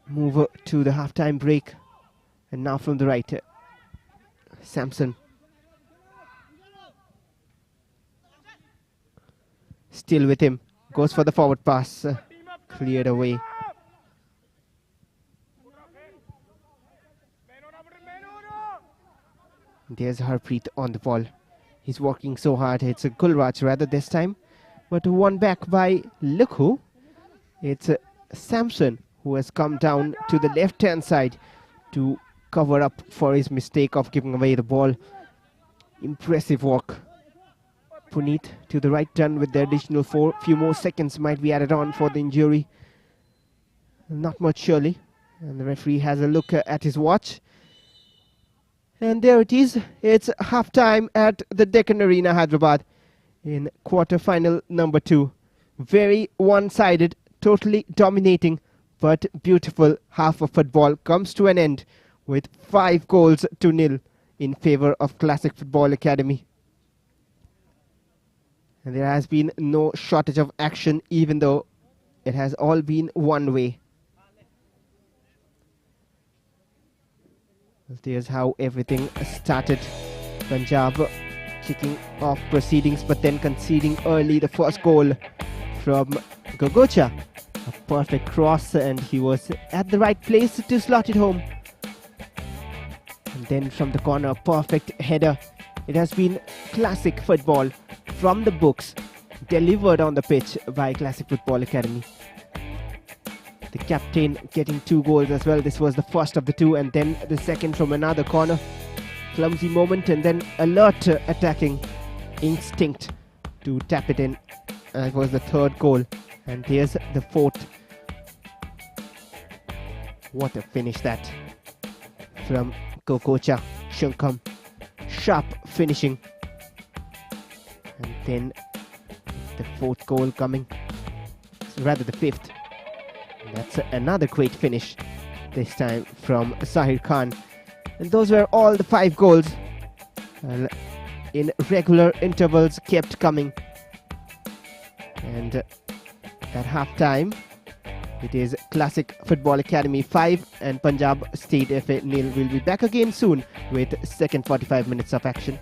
move to the halftime break. And now from the right, Samson. Still with him. Goes for the forward pass. Cleared away. There's Harpreet on the ball. He's working so hard. It's a Gulraj rather this time. But one back by Lukhu. It's Samson who has come down to the left-hand side to cover up for his mistake of giving away the ball. Impressive work. Puneet to the right turn with the additional 4. Few more seconds might be added on for the injury. Not much surely. And the referee has a look at his watch. And there it is. It's half-time at the Deccan Arena, Hyderabad, in quarter-final number 2. Very one-sided, totally dominating, but beautiful half of football comes to an end with 5 goals to 0 in favor of Classic Football Academy. And there has been no shortage of action, even though it has all been one way. There's how everything started. Punjab kicking off proceedings, but then conceding early the first goal from Gogocha. A perfect cross, and he was at the right place to slot it home. And then from the corner, a perfect header. It has been classic football from the books, delivered on the pitch by Classic Football Academy. The captain getting 2 goals as well. This was the first of the 2, and then the second from another corner. Clumsy moment, and then alert attacking instinct to tap it in. It was the 3rd goal, and here's the 4th. What a finish that from Kokocha Shankam. Sharp finishing. And then the 4th goal coming, rather the 5th. That's another great finish, this time from Sahir Khan. And those were all the 5 goals, in regular intervals, kept coming. And at half time, it is Classic Football Academy 5 and Punjab State FA 0. We'll be back again soon with second 45 minutes of action.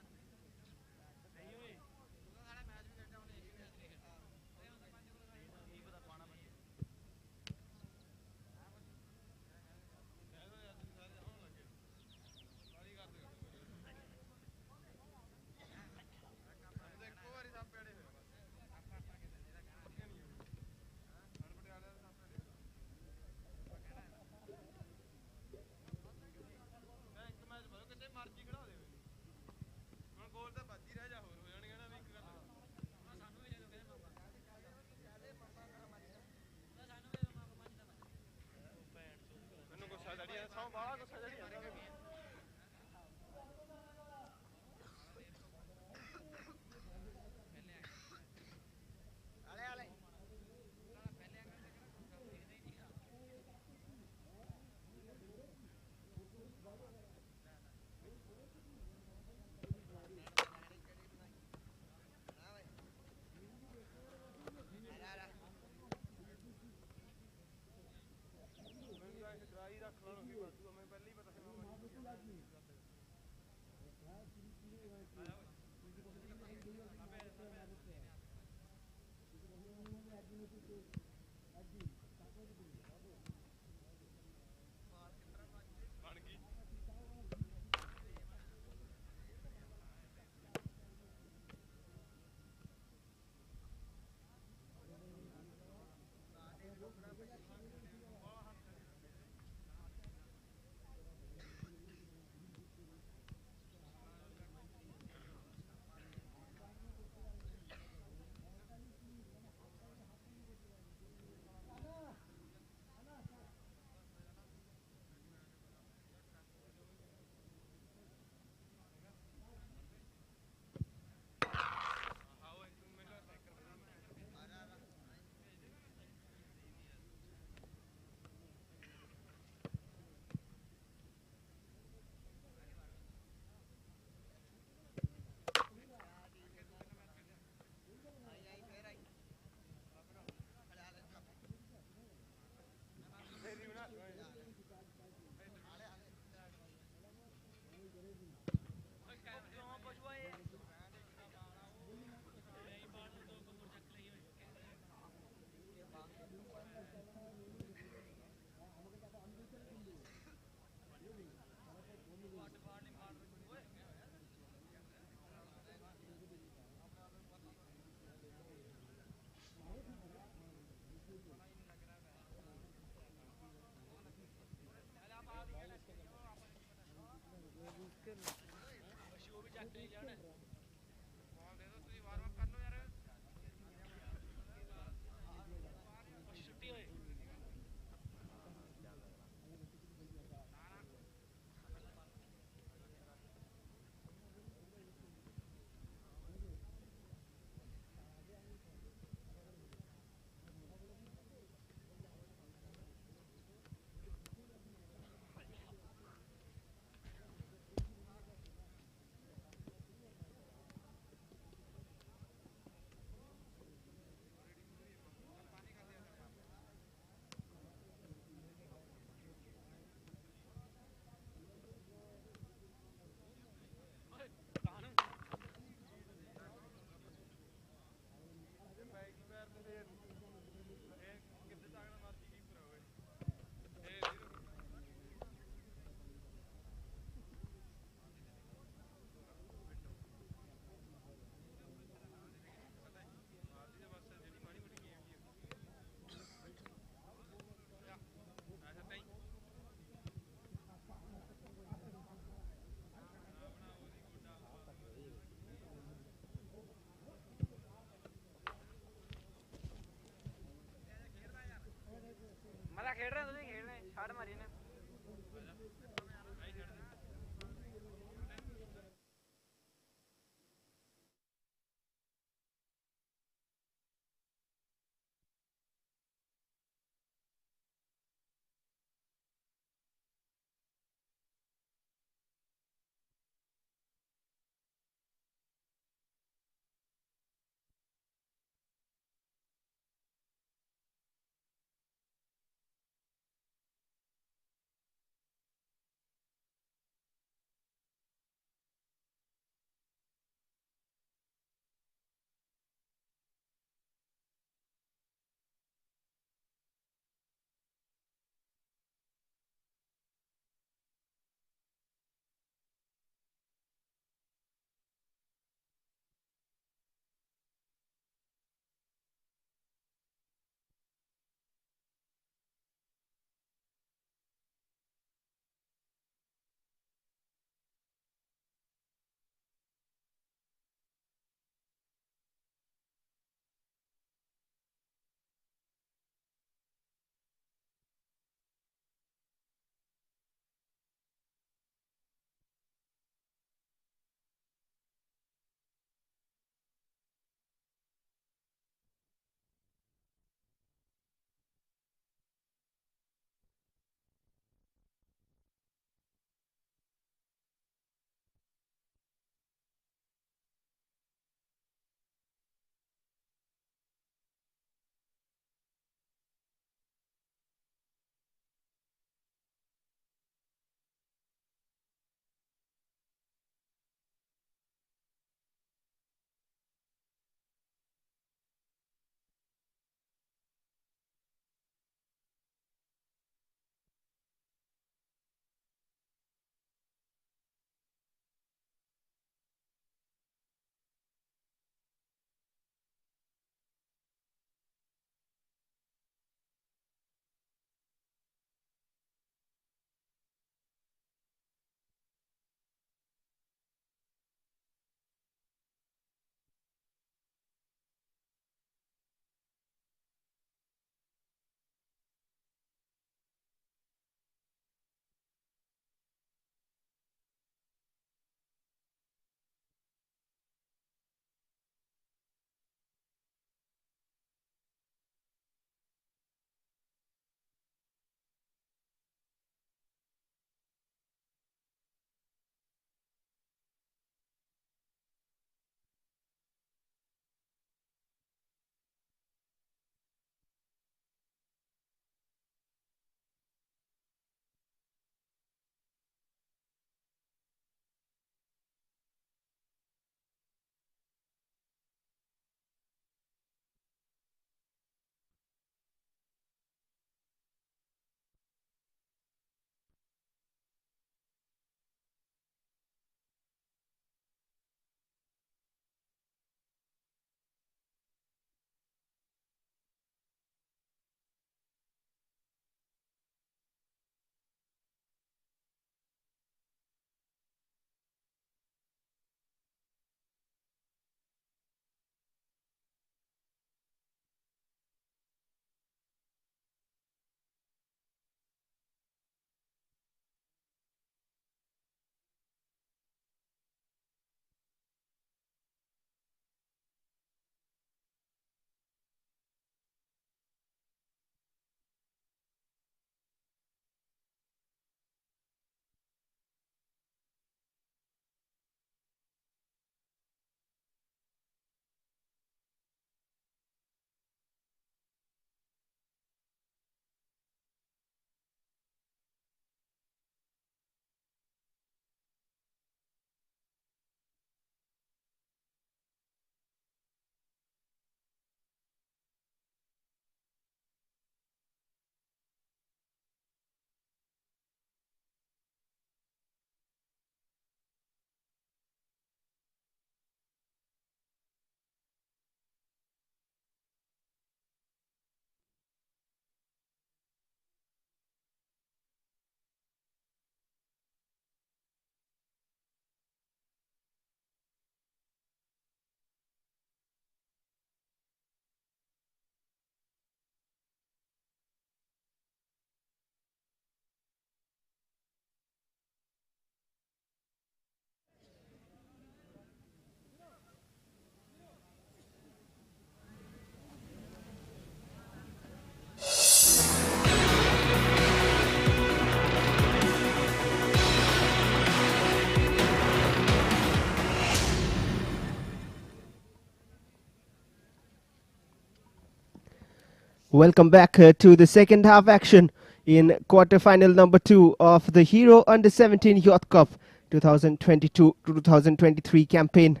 Welcome back to the second half action in quarter-final number 2 of the Hero Under-17 Youth Cup 2022-2023 campaign.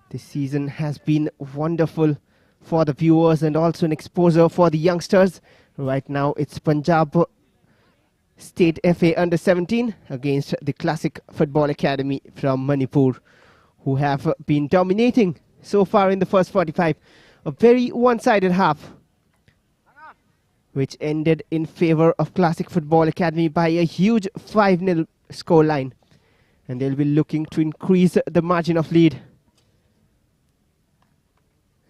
This season has been wonderful for the viewers and also an exposure for the youngsters. Right now it's Punjab State FA Under-17 against the Classic Football Academy from Manipur, who have been dominating so far in the first 45. A very one-sided half, which ended in favor of Classic Football Academy by a huge 5-0 scoreline. And they'll be looking to increase the margin of lead.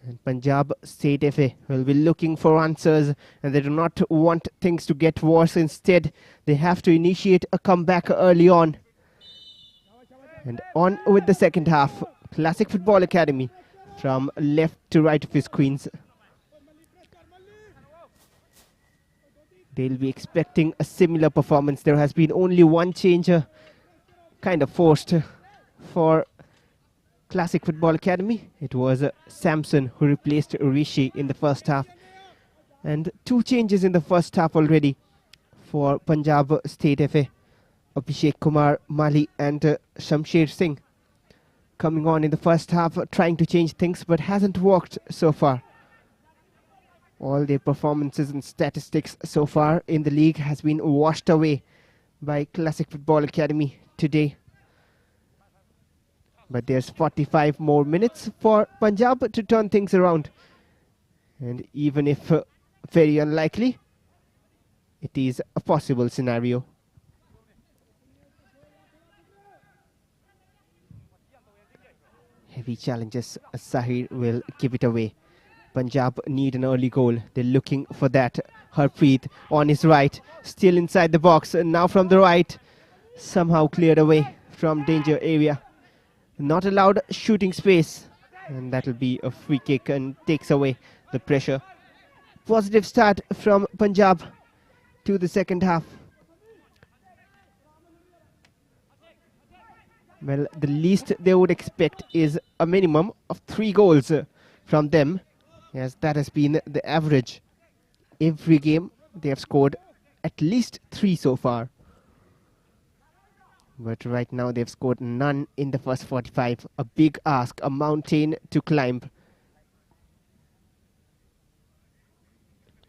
And Punjab State FA will be looking for answers, and they do not want things to get worse. Instead, they have to initiate a comeback early on. And on with the second half. Classic Football Academy from left to right of his screens. They'll be expecting a similar performance. There has been only one change, kind of forced, for Classic Football Academy. It was Samson who replaced Rishi in the first half. And 2 changes in the first half already for Punjab State FA. Abhishek Kumar Mali and Shamsher Singh coming on in the first half, trying to change things, but hasn't worked so far. All their performances and statistics so far in the league has been washed away by Classic Football Academy today. But there's 45 more minutes for Punjab to turn things around. And even if very unlikely, it is a possible scenario. Heavy challenges. Sahir will give it away. Punjab need an early goal. They're looking for that. Harpreet on his right, still inside the box. And now from the right, somehow cleared away from danger area. Not allowed shooting space. And that'll be a free kick and takes away the pressure. Positive start from Punjab to the second half. Well, the least they would expect is a minimum of 3 goals from them. Yes, that has been the average. Every game they have scored at least 3 so far. But right now they've scored none in the first 45. A big ask, a mountain to climb.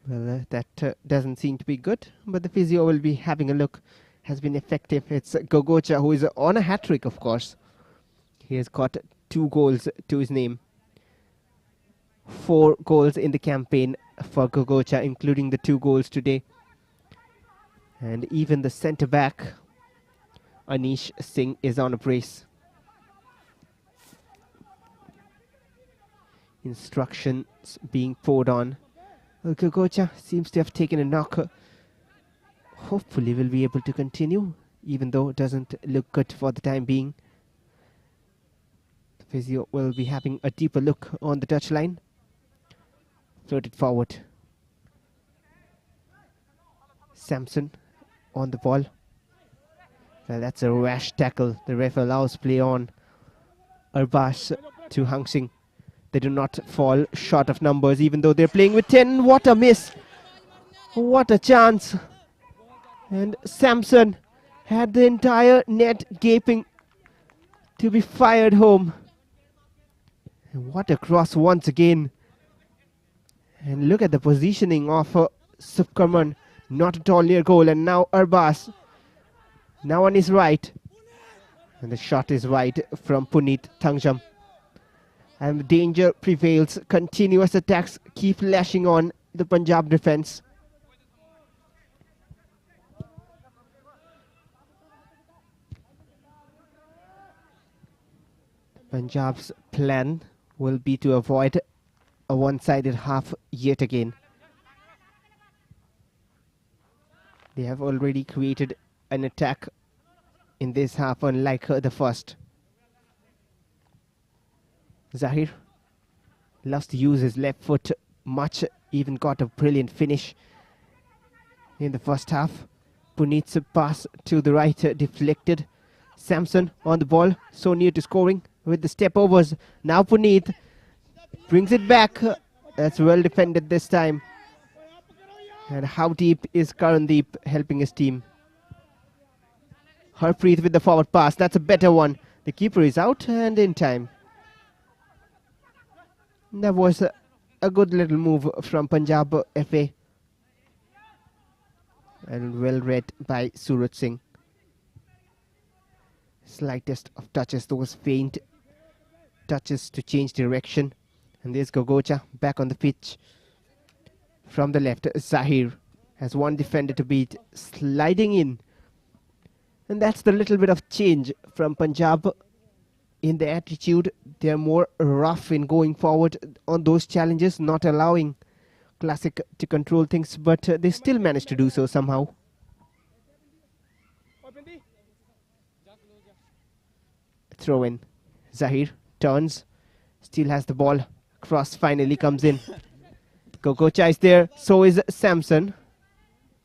Well, that doesn't seem to be good, but the physio will be having a look. Has been effective. It's Gogocha who is on a hat-trick, of course. He has got 2 goals to his name. 4 goals in the campaign for Gogocha, including the 2 goals today. And even the centre-back, Anish Singh, is on a brace. Instructions being poured on. Gogocha seems to have taken a knock. Hopefully we'll be able to continue, even though it doesn't look good for the time being. The physio will be having a deeper look on the touchline. Floated forward. Samson on the ball. Well, that's a rash tackle. The ref allows play on. Arbash to Hang Singh. They do not fall short of numbers, even though they're playing with 10. What a miss. What a chance. And Samson had the entire net gaping to be fired home. And what a cross once again. And look at the positioning of Subkarman. Not at all near goal. And now Arbas. Now on his right. And the shot is wide from Puneet Thangjam. And the danger prevails. Continuous attacks keep lashing on the Punjab defence. Punjab's plan will be to avoid a one-sided half yet again. They have already created an attack in this half, unlike the first. Zahir loves to use his left foot much, even got a brilliant finish in the first half. Puneet's pass to the right deflected. Samson on the ball, so near to scoring with the step overs. Now Puneet brings it back. That's well defended this time. And how deep is Karandeep helping his team? Harpreet with the forward pass. That's a better one. The keeper is out and in time. That was a good little move from Punjab FA. And well read by Suraj Singh. Slightest of touches, those faint touches to change direction. And there's Gogocha back on the pitch. From the left, Zahir has one defender to beat, sliding in. And that's the little bit of change from Punjab in the attitude. They're more rough in going forward on those challenges, not allowing Classic to control things, but they still managed to do so somehow. Throw in. Zahir turns, still has the ball. Cross finally comes in. Gogocha is there, so is Samson.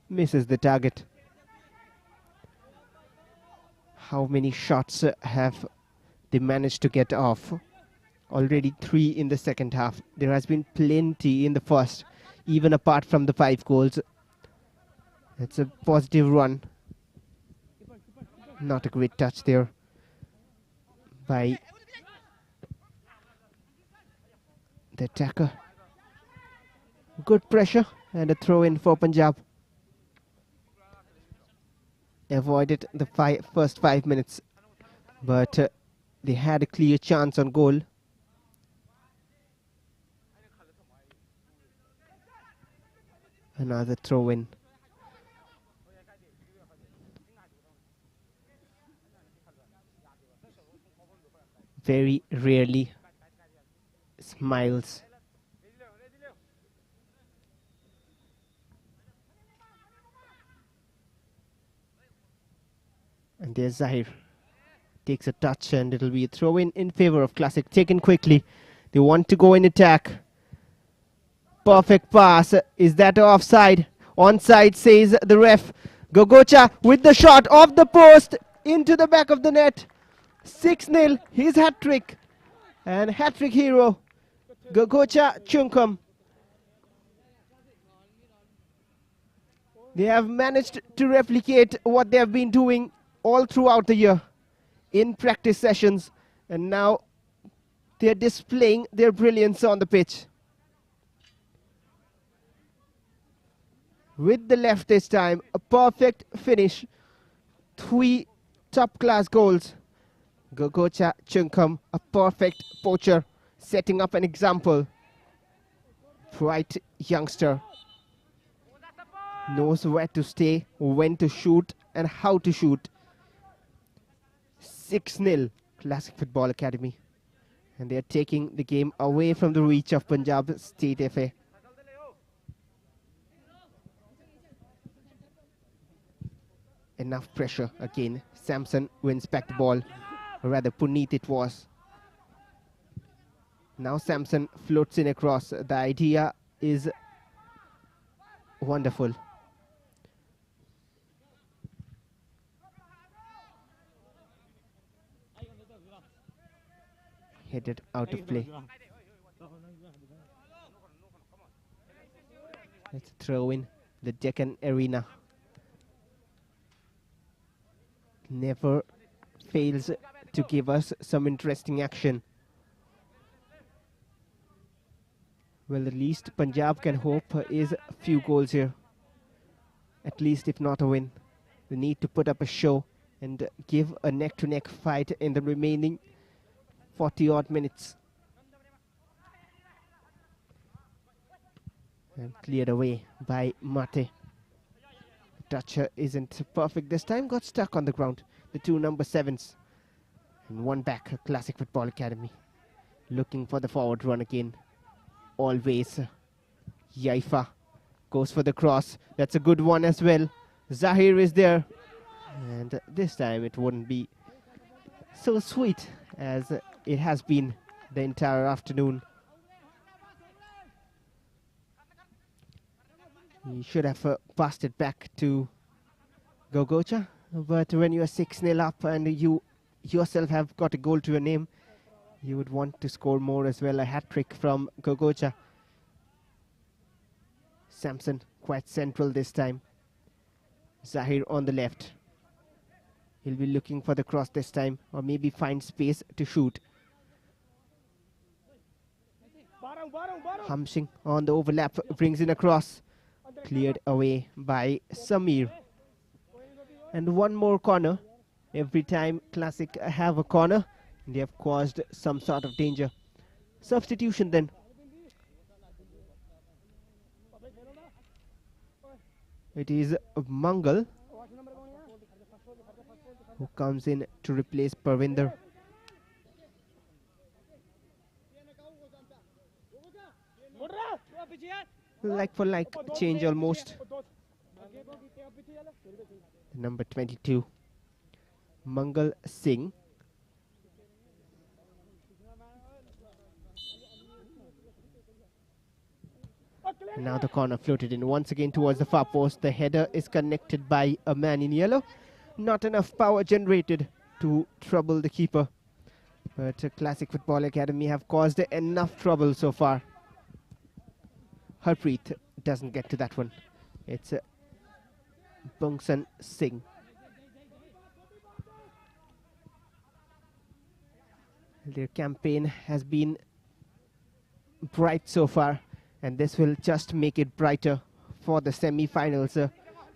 Misses the target. How many shots have they managed to get off? Already 3 in the second half. There has been plenty in the first, even apart from the 5 goals. It's a positive run. Not a great touch there by the attacker. Good pressure and a throw in for Punjab. Avoided the first 5 minutes, but they had a clear chance on goal. Another throw in. Very rarely smiles. And there's Zahir. Takes a touch and it'll be a throw in favor of Classic. Taken quickly. They want to go in attack. Perfect pass. Is that offside? Onside, says the ref. Gogocha with the shot off the post into the back of the net. 6-0. His hat-trick. And hat-trick hero, Gogocha Chungkum. They have managed to replicate what they have been doing all throughout the year in practice sessions, and now they're displaying their brilliance on the pitch. With the left this time, a perfect finish. 3 top-class goals. Gogocha Chungkum, a perfect poacher, setting up an example. Bright youngster. Knows where to stay, when to shoot, and how to shoot. 6-0, Classic Football Academy. And they are taking the game away from the reach of Punjab State FA. Enough pressure again. Samson wins back the ball. Or rather, Puneet it was. Now Samson floats in across. The idea is wonderful. Headed out of play. Let's throw in the Deccan Arena. Never fails to give us some interesting action. Well, at least Punjab can hope is a few goals here. At least if not a win. They need to put up a show and give a neck-to-neck fight in the remaining 40-odd minutes. And cleared away by Mate. The toucher isn't perfect this time, got stuck on the ground. The 2 number 7s. And one back, Classic Football Academy. Looking for the forward run again. Always. Yaifa goes for the cross. That's a good one as well. Zahir is there. And this time it wouldn't be so sweet as it has been the entire afternoon. He should have passed it back to Gogocha. But when you are 6-0 up and you yourself have got a goal to your name, you would want to score more as well. A hat-trick from Gogocha. Samson quite central this time. Zahir on the left. He'll be looking for the cross this time, or maybe find space to shoot. Hamsing on the overlap brings in a cross. Cleared away by Samir. And one more corner. Every time Classic have a corner, they have caused some sort of danger. Substitution then. It is Mangal who comes in to replace Parvinder. Like for like change almost. Number 22, Mangal Singh. Now the corner floated in once again towards the far post. The header is connected by a man in yellow. Not enough power generated to trouble the keeper. But Classic Football Academy have caused enough trouble so far. Harpreet doesn't get to that one. It's Bungsan Singh. Their campaign has been bright so far, and this will just make it brighter for the semi-finals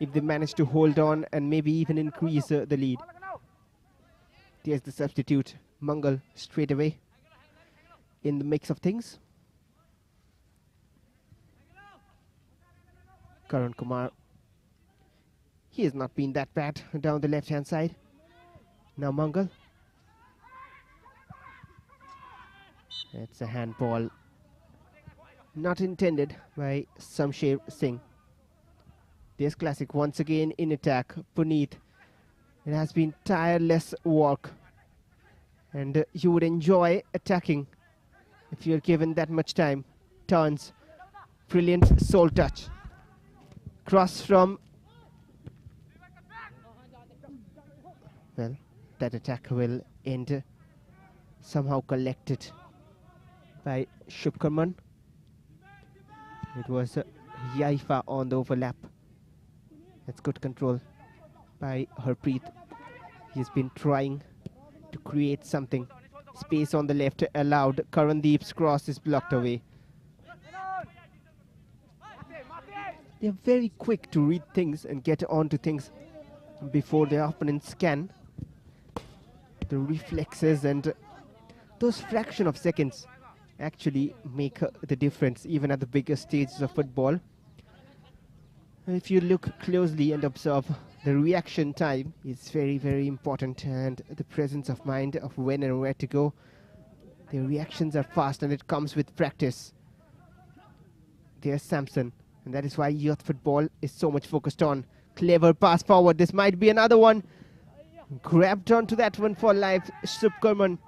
if they manage to hold on and maybe even increase the lead. There's the substitute, Mangal, straight away in the mix of things. Karan Kumar, he has not been that bad down the left-hand side. Now Mangal. It's a handball not intended by Samsher Singh. There's Classic once again in attack. Puneet. It has been tireless work, and you would enjoy attacking if you're given that much time. Turns. Brilliant soul touch. Cross from... Well, that attack will end somehow collected by Shubkarman. It was Yaifa on the overlap. That's good control by Harpreet. He's been trying to create something. Space on the left allowed. Karandeep's cross is blocked away. They're very quick to read things and get onto things before their opponents can. The reflexes and those fraction of seconds actually make the difference even at the biggest stages of football. If you look closely and observe, the reaction time is very, very important, and the presence of mind of when and where to go. The reactions are fast, and it comes with practice. There's Samson, and that is why youth football is so much focused on. Clever pass forward. This might be another one. Grabbed onto that one for life. Shubkarman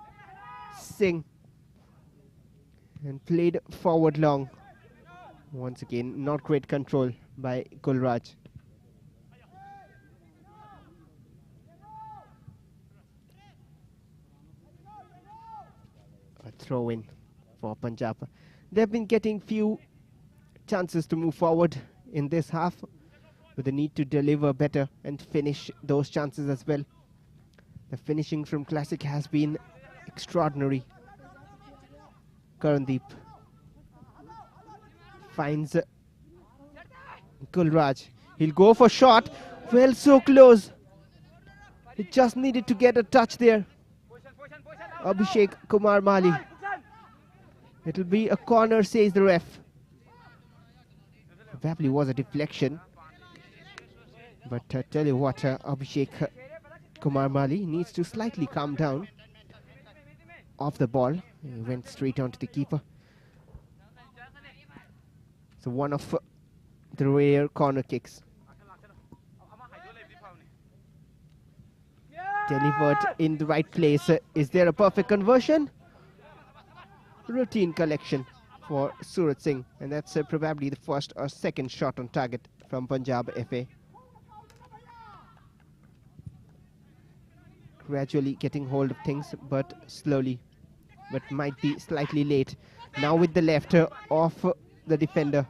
Singh. And played forward long. Once again, not great control by Gulraj. A throw in for Punjab. They've been getting few chances to move forward in this half, with the need to deliver better and finish those chances as well. The finishing from Classic has been extraordinary. Karandeep finds Gulraj. He'll go for shot. Well, so close. He just needed to get a touch there. Abhishek Kumar Mali. It'll be a corner, says the ref. Probably was a deflection. But tell you what, Abhishek Kumar Mali needs to slightly calm down off the ball. He went straight onto the keeper. So one of the rare corner kicks. Delivered in the right place. Is there a perfect conversion? Routine collection for Surat Singh, and that's probably the first or second shot on target from Punjab FA. Gradually getting hold of things, but slowly, but might be slightly late. Now with the left off the defender.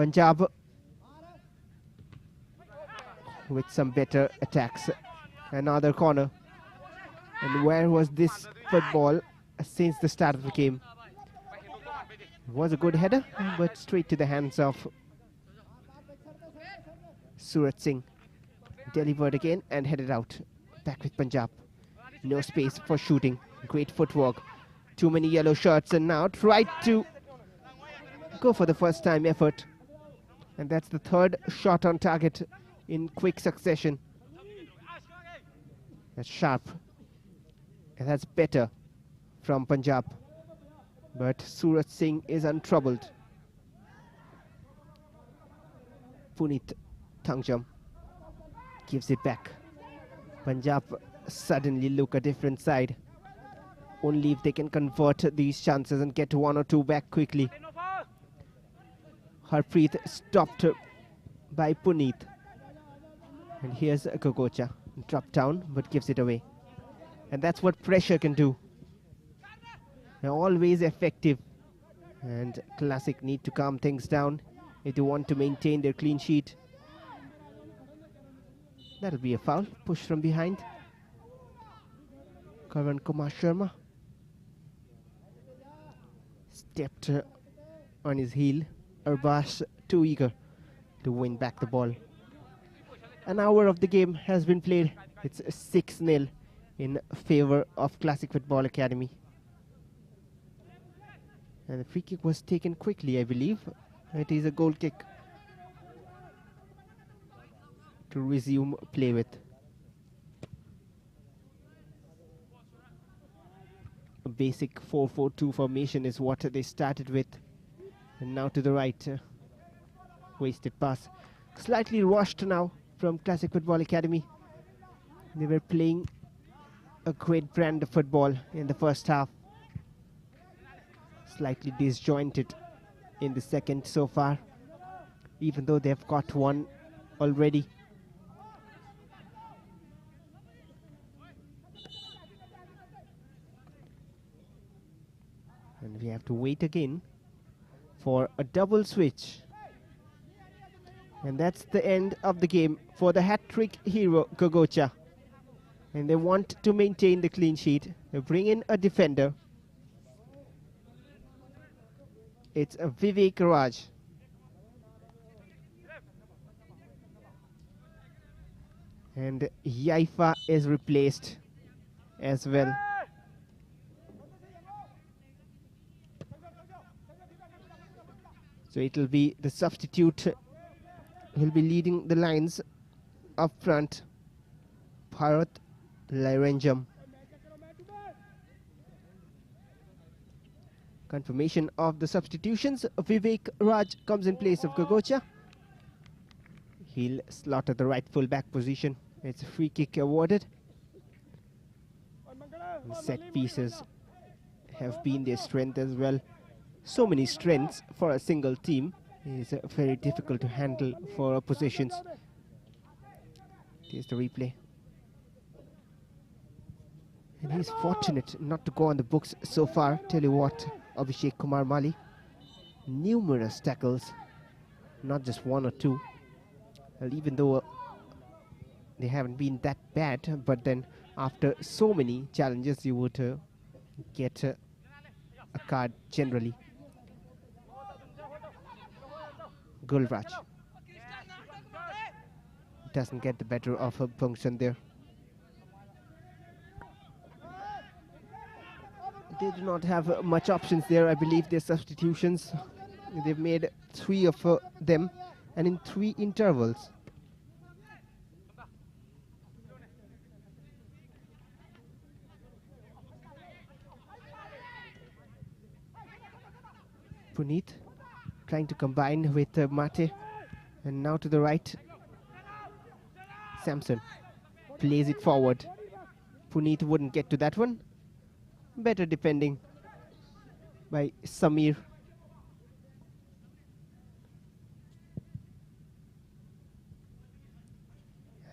Punjab with some better attacks. Another corner. And where was this football since the start of the game? It was a good header, but straight to the hands of Surat Singh. Delivered again and headed out. Back with Punjab. No space for shooting. Great footwork. Too many yellow shirts, and now tried to go for the first time effort. And that's the third shot on target in quick succession. That's sharp. And that's better from Punjab. But Surat Singh is untroubled. Puneet Thangjam gives it back. Punjab suddenly look a different side. Only if they can convert these chances and get one or two back quickly. Harpreet stopped by Puneet. And here's Gogocha. Dropped down but gives it away. And that's what pressure can do. They're always effective. And Classic need to calm things down if they want to maintain their clean sheet. That'll be a foul. Push from behind. Karan Kumar Sharma stepped on his heel. Arbash too eager to win back the ball. An hour of the game has been played. It's 6-0 in favor of Classic Football Academy. And the free kick was taken quickly, I believe. It is a goal kick to resume play with. A basic 4-4-2 formation is what they started with. And now to the right. Wasted pass. Slightly rushed now from Classic Football Academy. They were playing a great brand of football in the first half. Slightly disjointed in the second so far, even though they've got one already. And we have to wait again for a double switch. And that's the end of the game for the hat-trick hero Gogocha. And they want to maintain the clean sheet. They bring in a defender. It's a Vivek Raj. And Yaifa is replaced as well. So it'll be the substitute. He'll be leading the lines up front. Bharat Lairanjam. Confirmation of the substitutions. Vivek Raj comes in place of Gogocha. He'll slaughter the right full back position. It's a free kick awarded. And set pieces have been their strength as well. So many strengths for a single team is very difficult to handle for oppositions. Here's the replay. And he's fortunate not to go on the books so far. Tell you what, Abhishek Kumar Mali, numerous tackles, not just one or two. Well, even though they haven't been that bad, but then after so many challenges, you would get a card generally. Gulraj doesn't get the better of a function there. They do not have much options there. I believe their substitutions, they've made 3 of them, and in 3 intervals. Puneet trying to combine with Mate, and now to the right. Samson plays it forward. Puneet wouldn't get to that one. Better defending by Samir.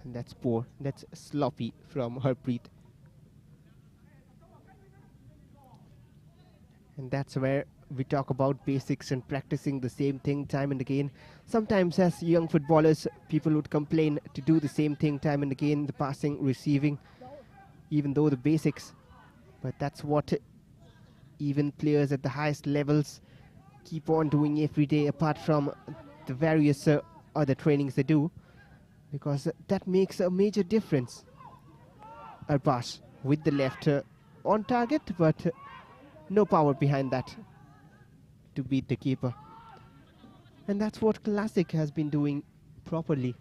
And that's poor. That's sloppy from Harpreet. And that's where we talk about basics and practicing the same thing time and again. Sometimes as young footballers, people would complain to do the same thing time and again, the passing, receiving, even though the basics. But that's what even players at the highest levels keep on doing every day, apart from the various other trainings they do, because that makes a major difference. Arbash with the left on target, but no power behind that to beat the keeper. And that's what Classic has been doing properly.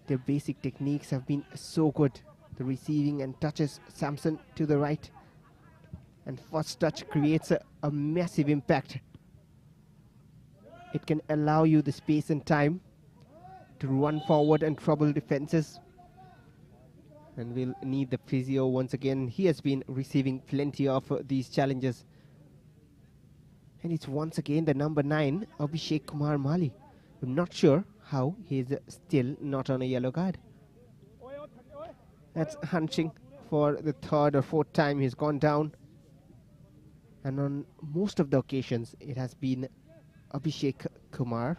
Their basic techniques have been so good. The receiving and touches, Samson to the right. And first touch creates a massive impact. It can allow you the space and time to run forward and trouble defenses. And we'll need the physio once again. He has been receiving plenty of these challenges. And it's once again the number 9, Abhishek Kumar Mali. I'm not sure how he's still not on a yellow card. That's hunching for the third or fourth time he's gone down. And on most of the occasions, it has been Abhishek Kumar.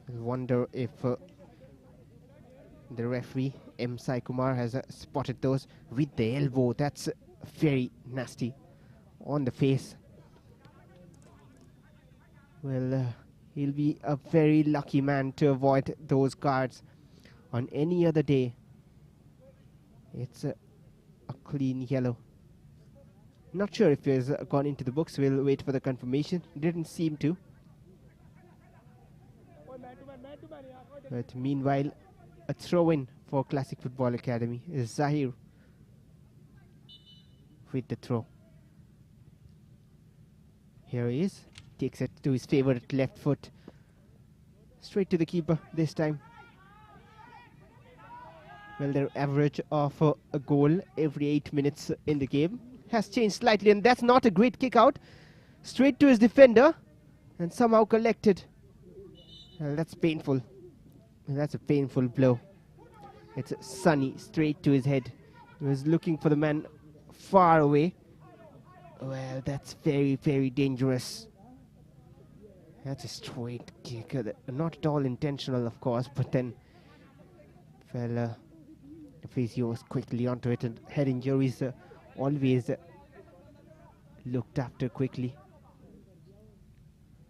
I wonder if the referee, M. Sai Kumar, has spotted those with the elbow. That's very nasty on the face. Well, he'll be a very lucky man to avoid those cards. On any other day, it's a clean yellow. Not sure if he's gone into the books. We'll wait for the confirmation. Didn't seem to. But meanwhile, a throw-in for Classic Football Academy is Zahir with the throw. Here he is. Takes it to his favorite left foot. Straight to the keeper this time. Well, their average of a goal every 8 minutes in the game has changed slightly, and that's not a great kick out. Straight to his defender and somehow collected. Well, that's painful. That's a painful blow. It's Sunny straight to his head. He was looking for the man far away. Well, that's very, very dangerous. That's a straight kick. Not at all intentional, of course, but then fell. The physio was quickly onto it, and head injuries always looked after quickly.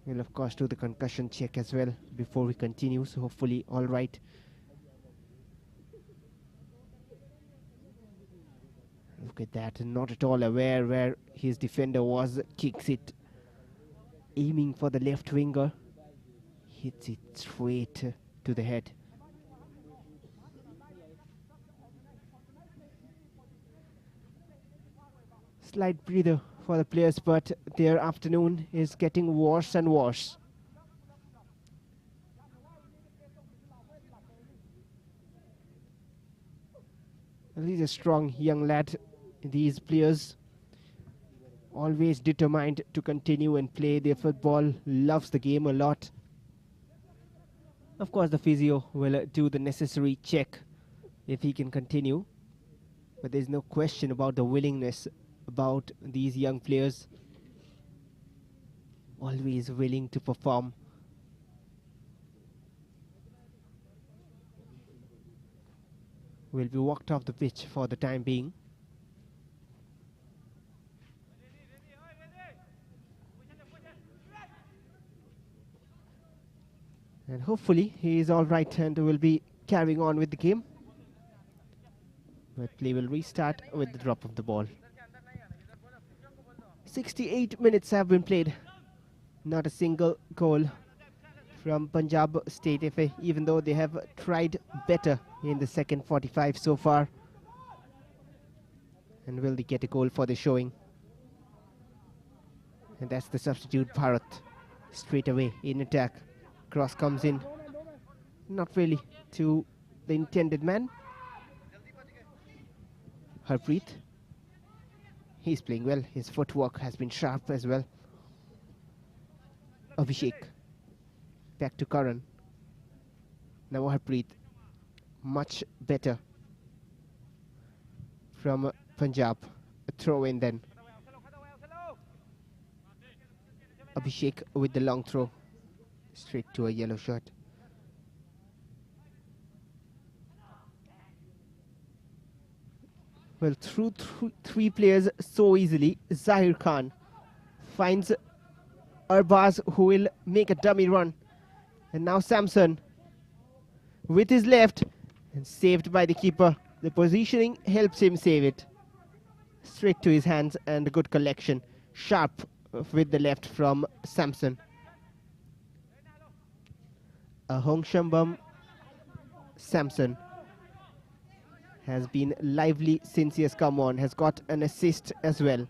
We'll of course do the concussion check as well before we continue, so hopefully all right. Look at that, not at all aware where his defender was, kicks it, aiming for the left winger, hits it straight to the head. Slight breather for the players, but their afternoon is getting worse and worse. He's a strong young lad. These players always determined to continue and play their football, loves the game a lot. Of course, the physio will do the necessary check if he can continue, but there's no question about the willingness about these young players, always willing to perform. Will be walked off the pitch for the time being. And hopefully he is all right and will be carrying on with the game. But play will restart with the drop of the ball. 68 minutes have been played. Not a single goal from Punjab State FA, even though they have tried better in the second 45 so far. And will they get a goal for the showing? And that's the substitute Bharat. Straight away in attack. Cross comes in. Not really to the intended man. Harpreet. He's playing well. His footwork has been sharp as well. Abhishek. Back to Karan. Now Harpreet. Much better from Punjab. a throw in then. Abhishek with the long throw. Straight to a yellow shot. Well, through three players so easily, Zahir Khan finds Arbaz, who will make a dummy run. And now Samson with his left and saved by the keeper. The positioning helps him save it. Straight to his hands and a good collection. Sharp with the left from Samson. A Hong Shambam Samson has been lively since he has come on, has got an assist as well.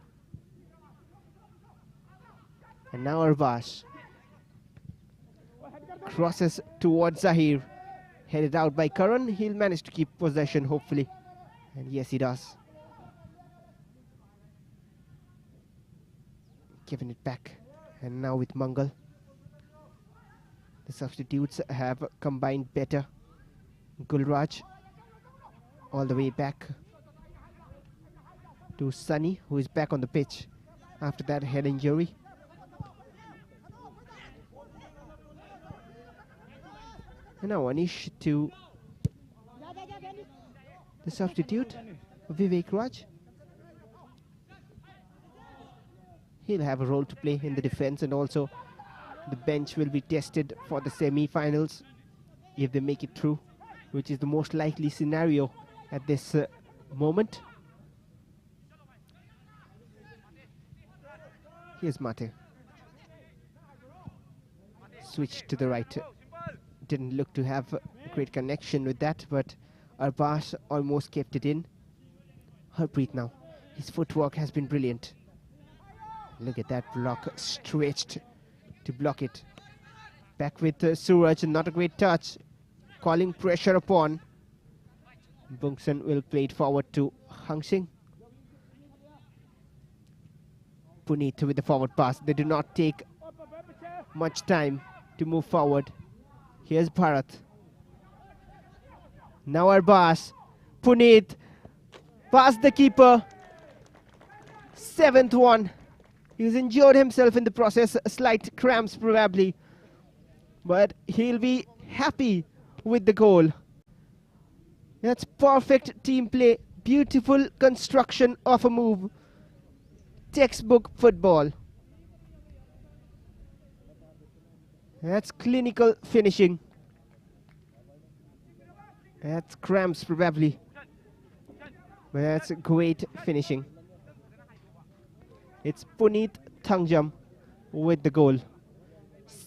And now Arbash crosses towards Zahir, headed out by Karan. He'll manage to keep possession hopefully, and yes he does. Giving it back, and now with Mangal. The substitutes have combined better. Gulraj all the way back to Sunny, who is back on the pitch after that head injury. And now Anish to the substitute, Vivek Raj. He'll have a role to play in the defense, and also the bench will be tested for the semi-finals if they make it through, which is the most likely scenario at this moment. Here's Mate. Switch to the right. Didn't look to have a great connection with that, but Arbash almost kept it in. Harpreet now. His footwork has been brilliant. Look at that block, stretched to block it. Back with Suraj, not a great touch. Calling pressure upon. Bungsan will play it forward to Hang Sing. Puneet with the forward pass. They do not take much time to move forward. Here's Bharat. Now Arbas. Puneet past the keeper. 7th one. He's injured himself in the process. Slight cramps probably. But he'll be happy with the goal. That's perfect team play. Beautiful construction of a move. Textbook football. That's clinical finishing. That's cramps probably. But that's great finishing. It's Puneet Thangjam with the goal.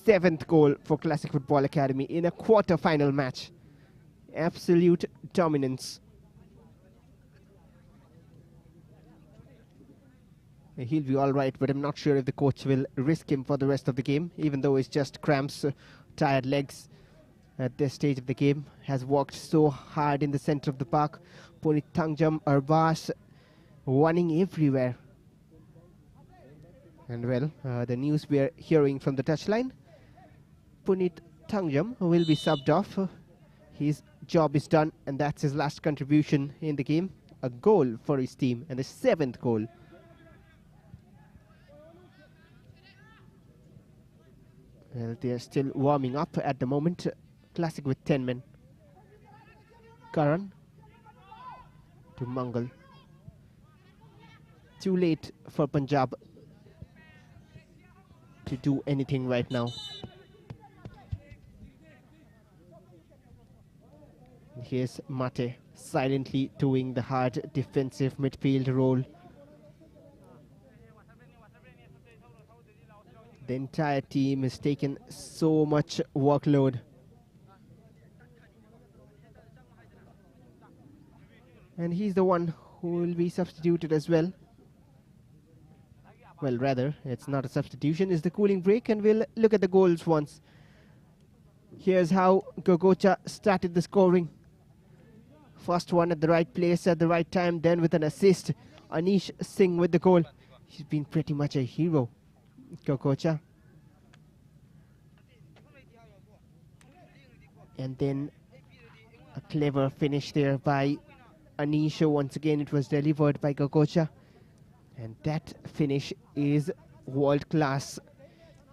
7th goal for Classic Football Academy in a quarter-final match. Absolute dominance. He'll be all right, but I'm not sure if the coach will risk him for the rest of the game, even though it's just cramps, tired legs at this stage of the game. Has worked so hard in the center of the park. Puneet Thangjam, Arbas running everywhere. And well, the news we are hearing from the touchline, Puneet Thangjam will be subbed off. His job is done, and that's his last contribution in the game. A goal for his team, and the 7th goal. Well, they are still warming up at the moment. Classic with 10 men. Karan to Mangal. Too late for Punjab to do anything right now. Here's Mate silently doing the hard defensive midfield role. The entire team has taken so much workload. And he's the one who will be substituted as well. Well, rather, it's not a substitution, it's the cooling break, and we'll look at the goals once. Here's how Gogocha started the scoring. First one at the right place at the right time, then with an assist. Anish Singh with the goal. He's been pretty much a hero, Gogocha. And then a clever finish there by Anish. Once again, it was delivered by Gogocha. And that finish is world class.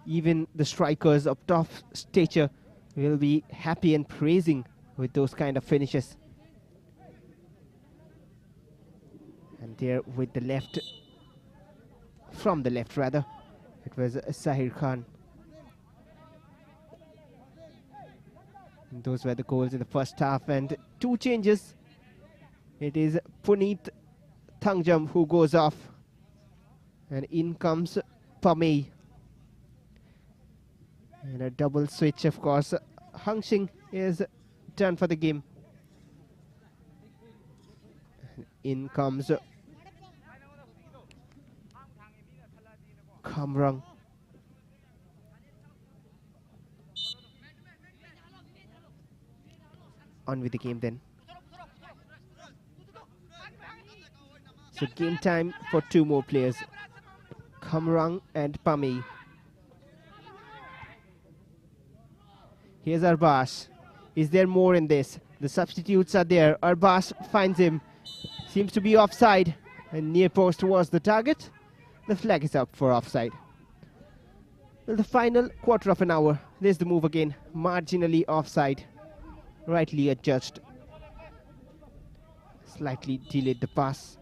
Even the strikers of top stature will be happy and praising with those kind of finishes. And there with the left, from the left rather, it was Sahir Khan. And those were the goals in the first half, and two changes. It is Puneet Thangjam who goes off, and in comes Pamei. And a double switch, of course. Hang Xing is done for the game. And in comes Kamrang. On with the game then. So game time for two more players, Kamrang and Pamei. Here's Arbas. Is there more in this? The substitutes are there. Arbas finds him. Seems to be offside. And near post was the target. The flag is up for offside. Well, the final quarter of an hour. There's the move again. Marginally offside. Rightly adjudged. Slightly delayed the pass.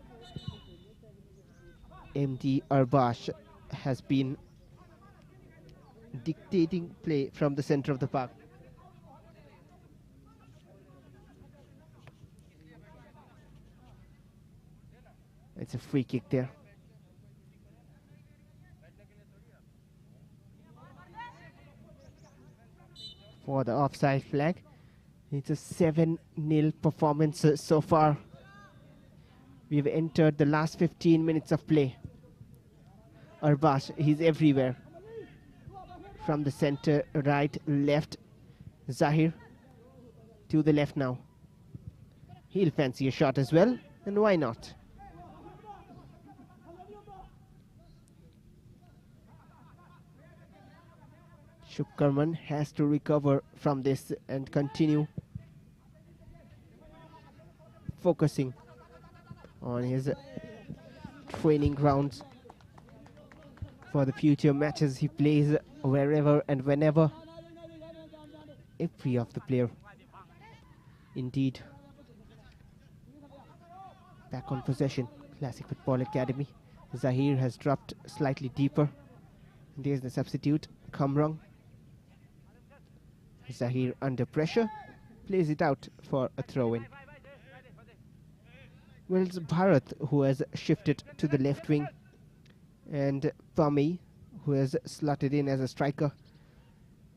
MD Arbas has been dictating play from the center of the park. It's a free kick there. For the offside flag. It's a 7-0 performance so far. We've entered the last 15 minutes of play. Arbas, he's everywhere. From the center, right, left. Zahir to the left now. He'll fancy a shot as well, and why not? Shukkarman has to recover from this and continue focusing on his training grounds for the future matches he plays wherever and whenever. Every of the player indeed back on possession. Classic Football Academy. Zahir has dropped slightly deeper. There's the substitute, Kamrang. Zahir under pressure, plays it out for a throw-in. Well, it's Bharat who has shifted to the left wing, and Pamei who has slotted in as a striker.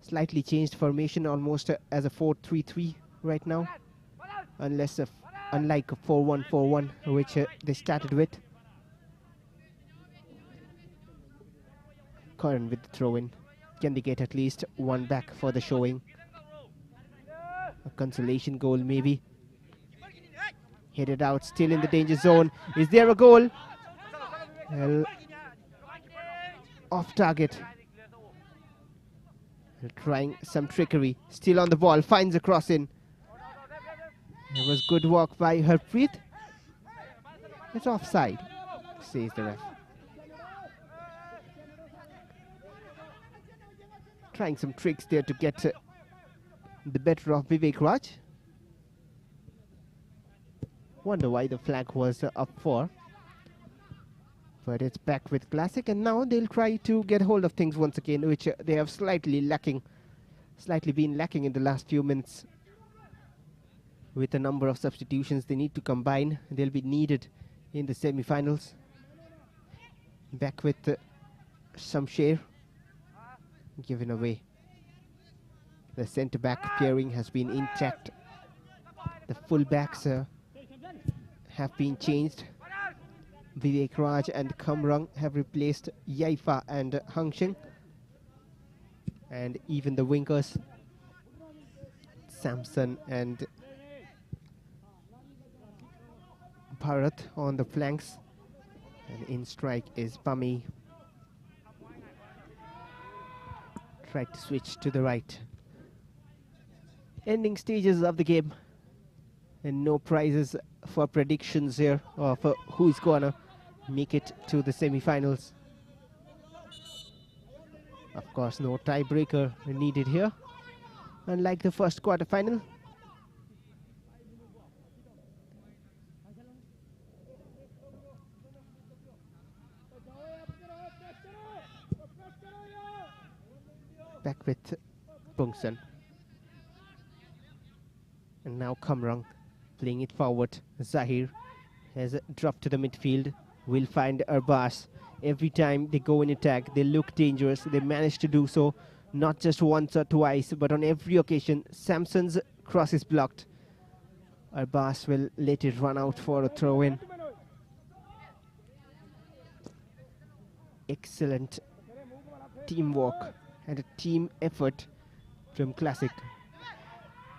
Slightly changed formation, almost as a 4-3-3 right now, unlike a 4-1-4-1 which they started with. Karan with the throw-in. Can they get at least one back for the showing? A consolation goal maybe. Headed out, still in the danger zone. Is there a goal? Well, off target. Trying some trickery. Still on the ball, finds a cross in. It was good work by Harpreet. It's offside, says the ref. Trying some tricks there to get the better of Vivek Raj. Wonder why the flag was up for. But it's back with Classic, and now they'll try to get hold of things once again, which they have slightly been lacking in the last few minutes. With a number of substitutions they need to combine, they'll be needed in the semi-finals. Back with Shamsher, given away. The centre-back pairing has been intact. The full-backs have been changed. Vivek Raj and Kamrang have replaced Yaifa and Hang Xing. And even the wingers, Samson and Bharat on the flanks. And in strike is Pamei. Tried to switch to the right. Ending stages of the game. And no prizes for predictions here, or for who's gonna make it to the semi-finals. Of course, no tiebreaker needed here, unlike the first quarter-final. Back with Bungsun. And now Kamrang playing it forward. Zahir has dropped to the midfield. Will find Arbas. Every time they go in attack, they look dangerous. They manage to do so, not just once or twice, but on every occasion. Samson's cross is blocked. Arbas will let it run out for a throw-in. Excellent teamwork and a team effort from Classic.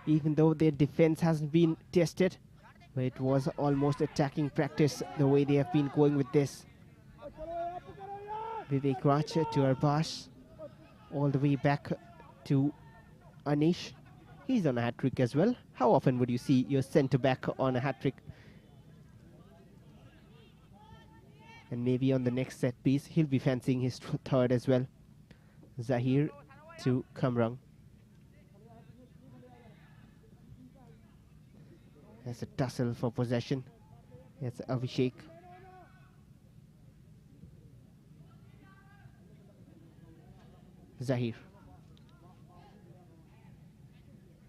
Even though their defense hasn't been tested, but it was almost attacking practice the way they have been going with this. Vivek Raj to Arbas, all the way back to Anish. He's on a hat-trick as well. How often would you see your centre-back on a hat-trick? And maybe on the next set piece, he'll be fancying his third as well. Zahir to Kamrang. There's a tussle for possession. It's Abhishek. Zahir.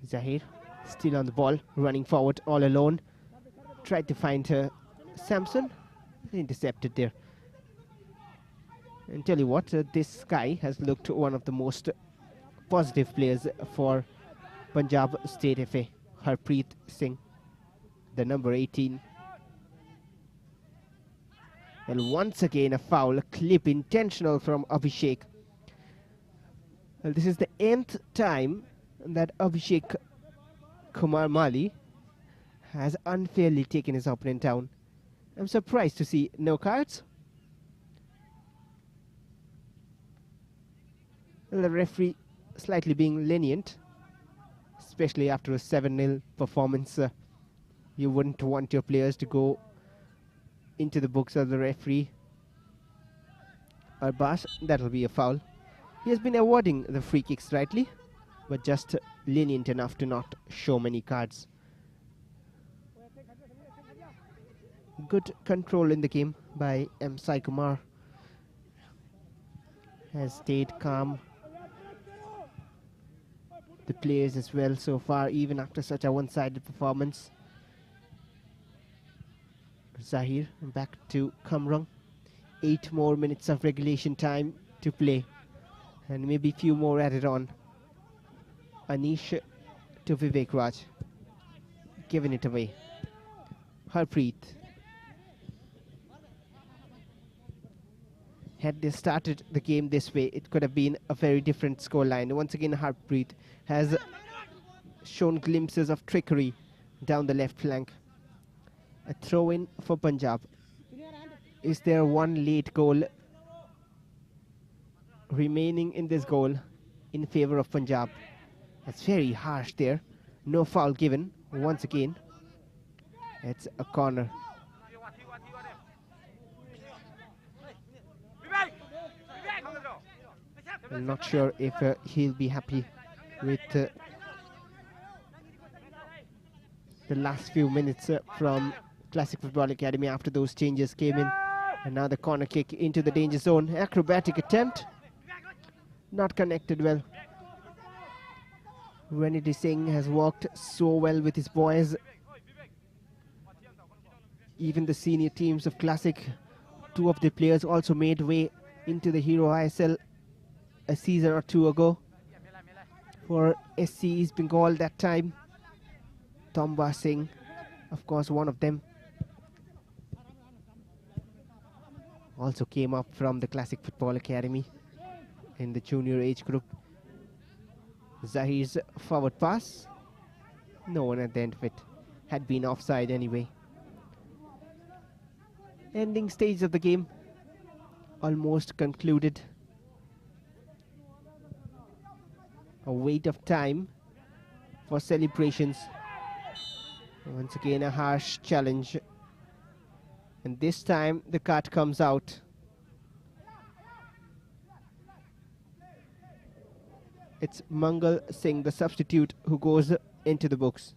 Zahir still on the ball, running forward all alone. Tried to find Samson. Intercepted there. And tell you what, this guy has looked one of the most positive players for Punjab State FA. Harpreet Singh, the number 18. And once again a foul, a clip intentional from Abhishek. Well, this is the nth time that Abhishek Kumar Mali has unfairly taken his opponent down. I'm surprised to see no cards. Well, the referee slightly being lenient, especially after a 7-0 performance. You wouldn't want your players to go into the books of the referee. Arbas, that'll be a foul. He has been awarding the free kicks rightly, but just lenient enough to not show many cards. Good control in the game by M. Sai Kumar. Has stayed calm. The players as well so far, even after such a one-sided performance. Zahir back to Kamrang. 8 more minutes of regulation time to play, and maybe a few more added on. Anish to Vivek Raj, giving it away. Harpreet. Had they started the game this way, it could have been a very different scoreline. Once again, Harpreet has shown glimpses of trickery down the left flank. A throw-in for Punjab. Is there one late goal remaining in this goal in favor of Punjab? That's very harsh there. No foul given. Once again, it's a corner. I'm not sure if he'll be happy with the last few minutes from Classic Football Academy after those changes came in. And now the corner kick into the danger zone. Acrobatic attempt. Not connected well. Renedy Singh has worked so well with his boys. Even the senior teams of Classic, 2 of the players also made way into the Hero ISL a season or 2 ago. For SC East Bengal that time, Tomba Singh, of course, one of them, also came up from the Classic Football Academy in the junior age group. Zahir's forward pass, no one at the end of it. Had been offside anyway. Ending stage of the game, almost concluded. A wait of time for celebrations. Once again a harsh challenge And this time the card comes out. It's Mangal Singh, the substitute, who goes into the books.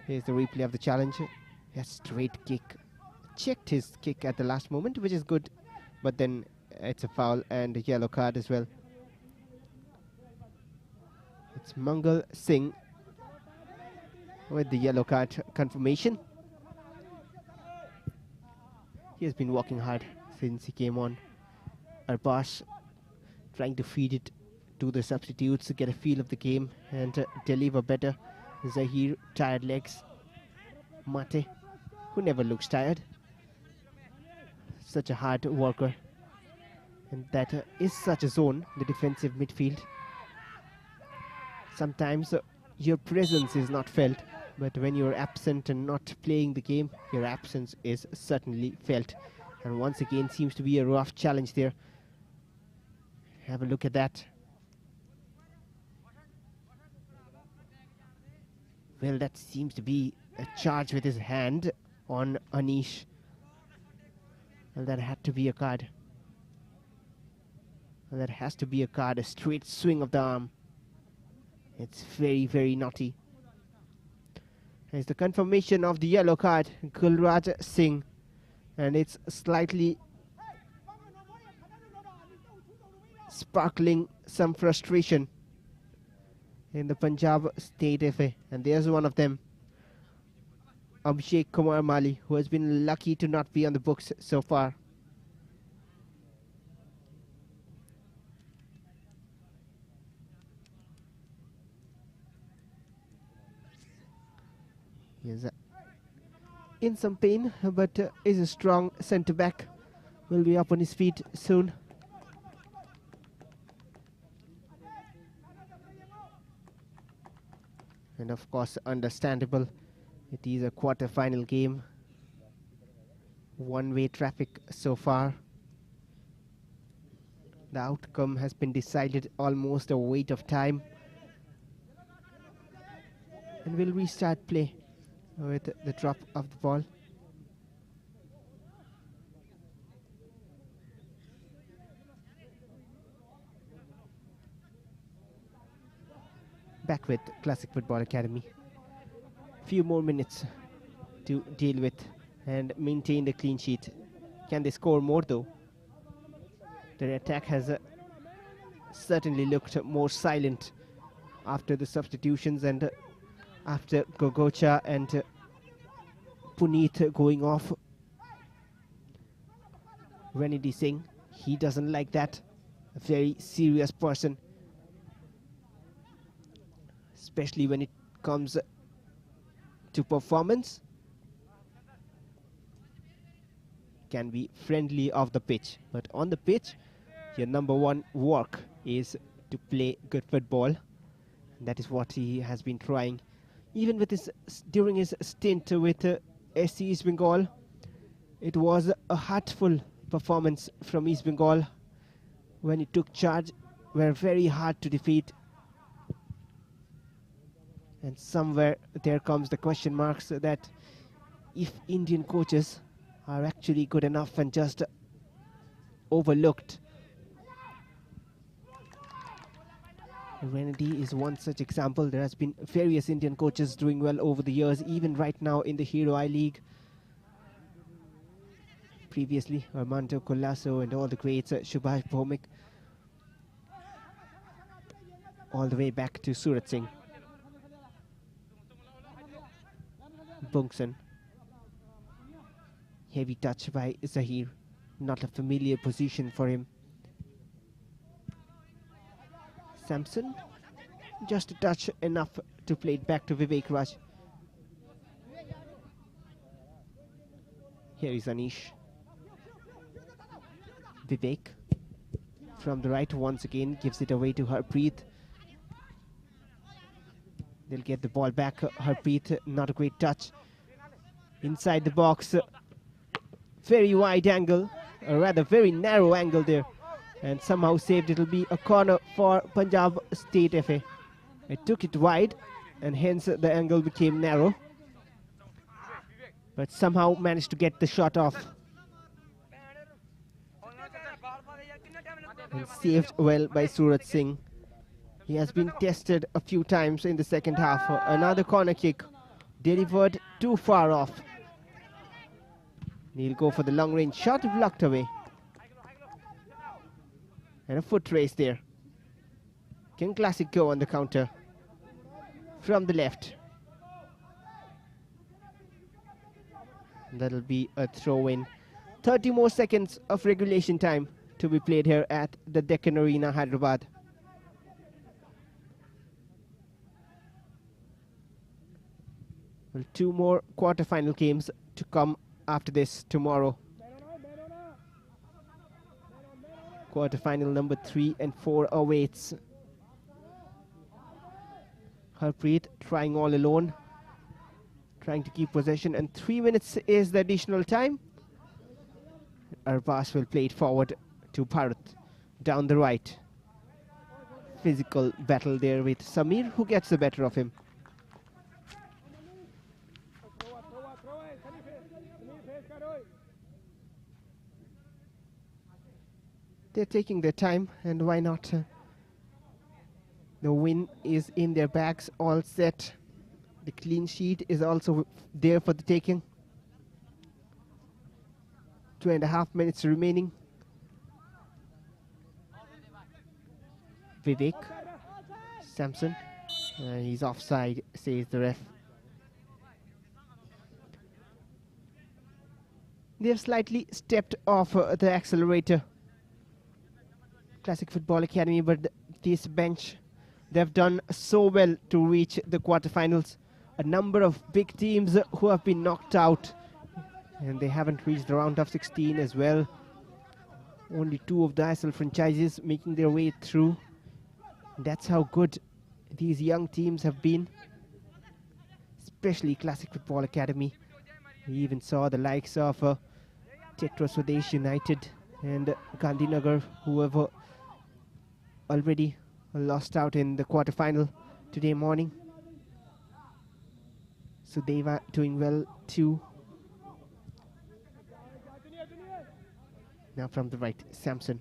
Here's the replay of the challenge. A straight kick. Checked his kick at the last moment, which is good. But then it's a foul and a yellow card as well. It's Mangal Singh with the yellow card confirmation. He has been working hard since he came on. Arbash trying to feed it to the substitutes to get a feel of the game and deliver better. Zahir, tired legs. Mate, who never looks tired. Such a hard worker. And that is such a zone, the defensive midfield. Sometimes your presence is not felt, but when you're absent and not playing the game, your absence is certainly felt. And once again seems to be a rough challenge there. Have a look at that. Well, that seems to be a charge with his hand on Anish. Well, that had to be a card. Well, that has to be a card, a straight swing of the arm. It's very, very naughty. It's the confirmation of the yellow card, Gulraj Singh. And it's slightly sparkling some frustration in the Punjab State FA. And there's one of them, Abhishek Kumar Mali, who has been lucky to not be on the books so far. He is in some pain, but is a strong centre back. Will be up on his feet soon. And of course, understandable. It is a quarter-final game. One-way traffic so far. The outcome has been decided almost a wait of time. And we'll restart play with the drop of the ball. Back with Classic Football Academy. Few more minutes to deal with and maintain the clean sheet. Can they score more though? Their attack has certainly looked more silent after the substitutions and after Gogocha and Puneet going off. Renedy Singh, he doesn't like that. A very serious person, especially when it comes to performance. Can be friendly off the pitch, but on the pitch, your number one work is to play good football. And that is what he has been trying. Even with his during his stint with SC East Bengal, it was a heartful performance from East Bengal. When he took charge, were very hard to defeat. And somewhere there comes the question marks that if Indian coaches are actually good enough and just overlooked. Renedy is one such example. There has been various Indian coaches doing well over the years, even right now in the Hero I League. Previously, Armando Colasso and all the greats, Subhash Bhomik, all the way back to Surat Singh. Bungson. Heavy touch by Zahir. Not a familiar position for him. Samson. Just a touch enough to play it back to Vivek Raj. Here is Anish. Vivek. From the right once again gives it away to Harpreet. They'll get the ball back. Harpreet, not a great touch. Inside the box. Very wide angle, or rather very narrow angle there. And somehow saved. It'll be a corner for Punjab State FA. It took it wide and hence the angle became narrow. but somehow managed to get the shot off. And saved well by Surat Singh. He has been tested a few times in the second half. Another corner kick delivered too far off. He'll go for the long range shot, blocked away. And a foot race there. Can Classic go on the counter from the left? That'll be a throw in. 30 more seconds of regulation time to be played here at the Deccan Arena, Hyderabad. Well, 2 more quarter-final games to come after this tomorrow. Quarter-final number 3 and 4 awaits. Harpreet trying all alone, trying to keep possession, and 3 minutes is the additional time. Arbas will play it forward to Bharat down the right. Physical battle there with Samir, who gets the better of him. They're taking their time, and why not? The win is in their bags, all set. The clean sheet is also there for the taking. 2.5 minutes remaining. Vivek Samson, he's offside, says the ref. They've slightly stepped off the accelerator, Classic Football Academy, but this bench, they've done so well to reach the quarterfinals. A number of big teams who have been knocked out, and they haven't reached the round of 16 as well. Only 2 of the ISL franchises making their way through. That's how good these young teams have been, especially Classic Football Academy. We even saw the likes of Tetra Swadesh United and Gandhinagar, who have already lost out in the quarterfinal today morning. So they were doing well too. Now from the right, Samson.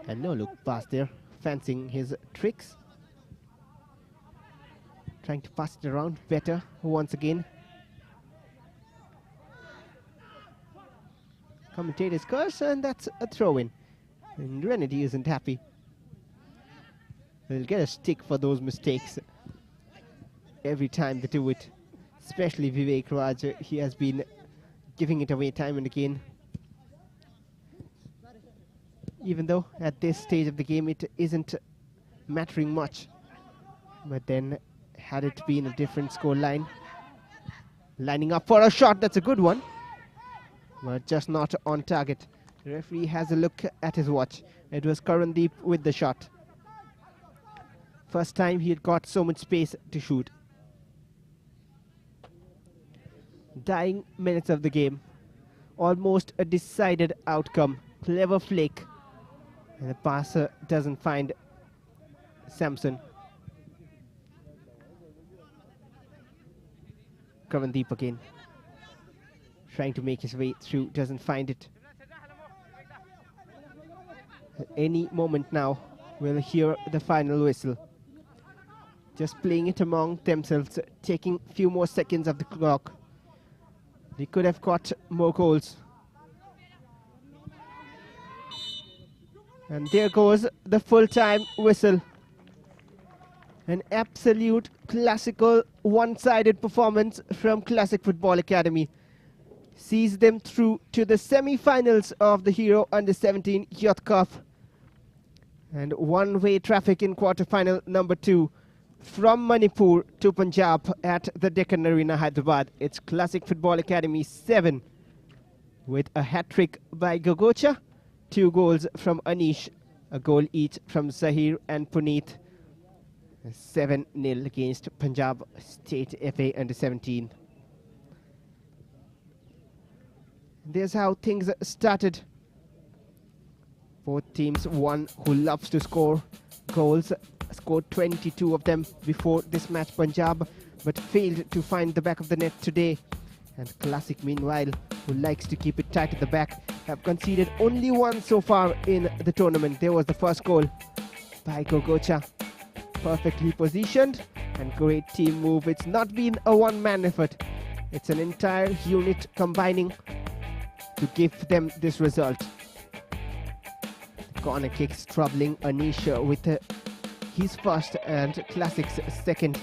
And no look pass there, fancying his tricks. Trying to pass it around better once again. Commentator's curse, and that's a throw-in. And Renedy isn't happy. They'll get a stick for those mistakes every time they do it. Especially Vivek Raj, he has been giving it away time and again. Even though at this stage of the game it isn't mattering much. But then, had it been a different score line, lining up for a shot, that's a good one. But just not on target. The referee has a look at his watch. It was Karandeep with the shot. First time he had got so much space to shoot. Dying minutes of the game. Almost a decided outcome. Clever flick. And the passer doesn't find Samson. Karandeep again. Trying to make his way through, doesn't find it. At any moment now, we'll hear the final whistle. Just playing it among themselves, taking a few more seconds of the clock. They could have got more goals. And there goes the full-time whistle. An absolute classical one-sided performance from Classic Football Academy. Sees them through to the semi-finals of the Hero Under-17 Youth Cup. And one-way traffic in quarter-final number 2 from Manipur to Punjab at the Deccan Arena, Hyderabad. It's Classic Football Academy 7 with a hat-trick by Gogocha, 2 goals from Anish, a goal each from Zahir and Puneet. 7-0 against Punjab State FA Under-17. There's how things started. Both teams, one who loves to score goals, scored 22 of them before this match, Punjab, but failed to find the back of the net today. And Classic, meanwhile, who likes to keep it tight at the back, have conceded only one so far in the tournament. There was the first goal by Gogocha. Perfectly positioned and great team move. It's not been a one-man effort. It's an entire unit combining to give them this result. The corner kicks troubling Anisha with his first and Classic's second.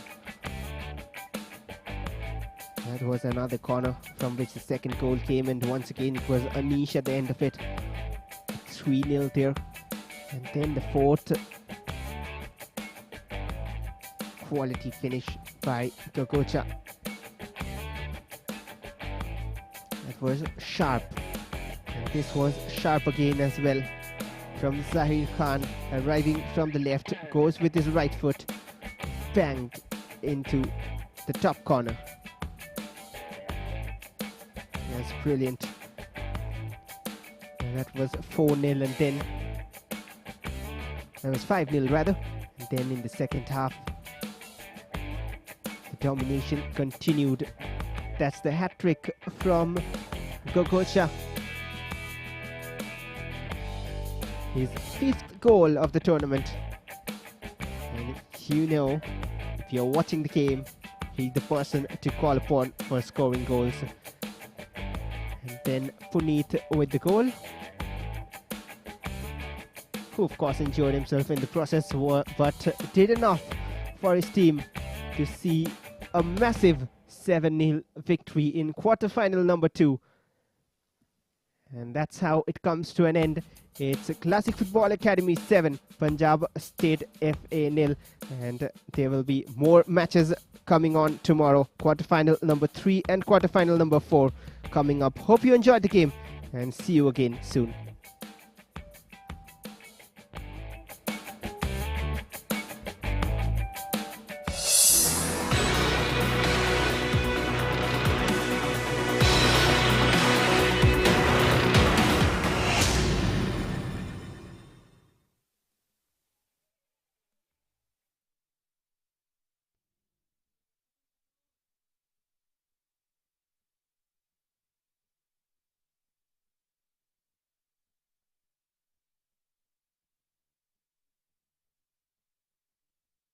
That was another corner from which the second goal came, and once again it was Anish at the end of it. 3-0 there. And then the fourth quality finish by Gogocha. That was sharp. And this was sharp again as well. From Zahir Khan, arriving from the left, goes with his right foot, banged into the top corner. That's brilliant. And that was 4-0, and then that was 5-0 rather. And then in the second half, the domination continued. That's the hat-trick from Gogocha. His 5th goal of the tournament. And you know, if you're watching the game, he's the person to call upon for scoring goals. And then Puneet with the goal, who of course enjoyed himself in the process, but did enough for his team to see a massive 7-0 victory in quarter-final number 2. And that's how it comes to an end. It's Classic Football Academy 7, Punjab State FA 0, and there will be more matches coming on tomorrow. Quarter-final number 3 and quarter-final number 4 coming up. Hope you enjoyed the game, and see you again soon.